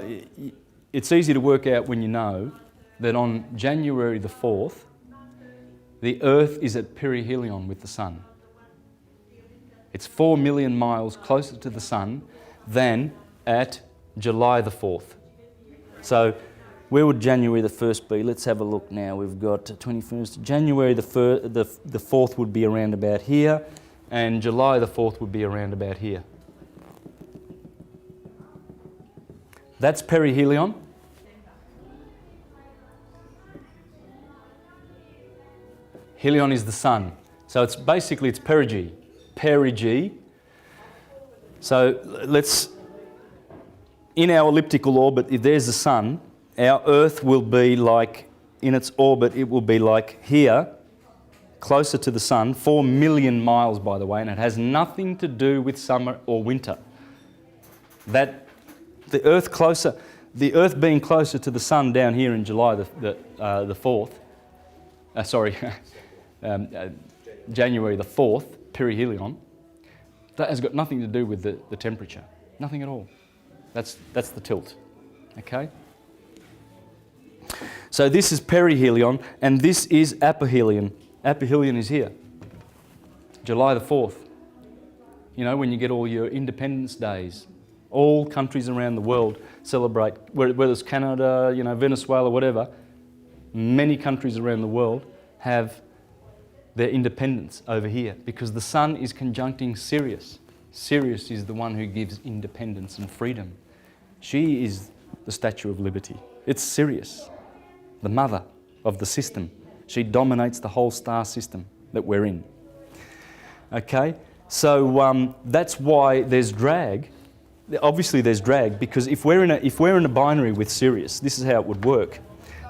it's easy to work out when you know that on January the 4th, the Earth is at perihelion with the Sun. It's 4 million miles closer to the Sun than at July the 4th. So where would January the 1st be? Let's have a look now. We've got 21st. January the 4th would be around about here, and July the 4th would be around about here. That's perihelion. Helion is the Sun. So it's basically, it's perigee. Perigee. So let's, in our elliptical orbit, if there's the Sun, our Earth will be like, in its orbit, it will be like here, closer to the Sun, 4 million miles, by the way, and it has nothing to do with summer or winter. That the Earth being closer to the Sun down here in July the 4th, January the 4th, perihelion, that has got nothing to do with the temperature. Nothing at all. That's the tilt. Okay? So this is perihelion, and this is aphelion. Aphelion is here. July the 4th. You know, when you get all your Independence Days, all countries around the world celebrate, whether it's Canada, you know, Venezuela, whatever, many countries around the world have their independence over here because the Sun is conjuncting Sirius. Sirius is the one who gives independence and freedom. She is the Statue of Liberty. It's Sirius, the mother of the system. She dominates the whole star system that we're in. Okay, so that's why there's drag. Obviously there's drag because if we're in a binary with Sirius, this is how it would work.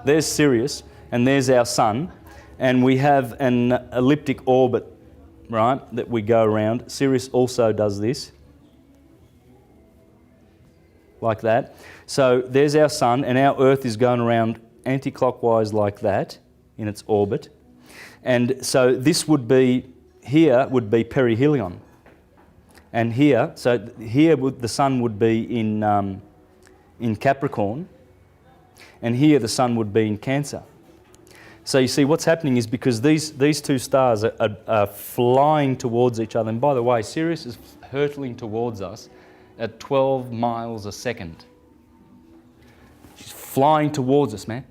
There's Sirius and there's our Sun, and we have an elliptic orbit, right, that we go around. Sirius also does this, like that. So there's our Sun, and our Earth is going around anti-clockwise like that in its orbit. And so this would be, here would be perihelion. And here, so here the Sun would be in Capricorn, and here the Sun would be in Cancer. So you see what's happening is because these two stars are flying towards each other. And by the way, Sirius is hurtling towards us at 12 miles a second. She's flying towards us, man.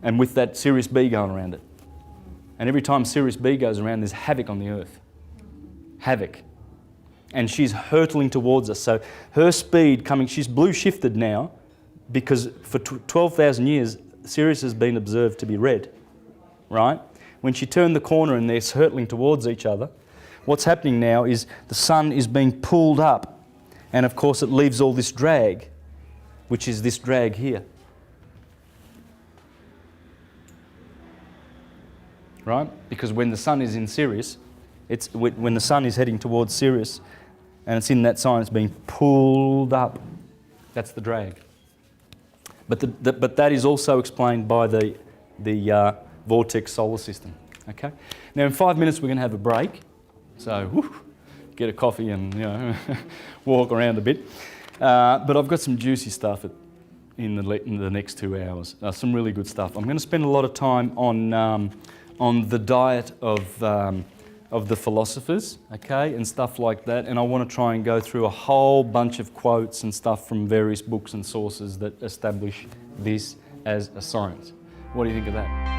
And with that Sirius B going around it. And every time Sirius B goes around, there's havoc on the Earth. Havoc. And she's hurtling towards us. So her speed coming, she's blue shifted now because for 12,000 years, Sirius has been observed to be red, right? When she turned the corner and they're hurtling towards each other, what's happening now is the Sun is being pulled up, and of course it leaves all this drag, which is this drag here. Right? Because when the Sun is in Sirius, when the Sun is heading towards Sirius, and it's in that sign, it's being pulled up. That's the drag. But that is also explained by the vortex solar system. Okay. Now in 5 minutes we're going to have a break, so get a coffee and walk around a bit. But I've got some juicy stuff in the next 2 hours. Some really good stuff. I'm going to spend a lot of time on the diet of the philosophers, okay, and stuff like that. And I want to try and go through a whole bunch of quotes and stuff from various books and sources that establish this as a science. What do you think of that?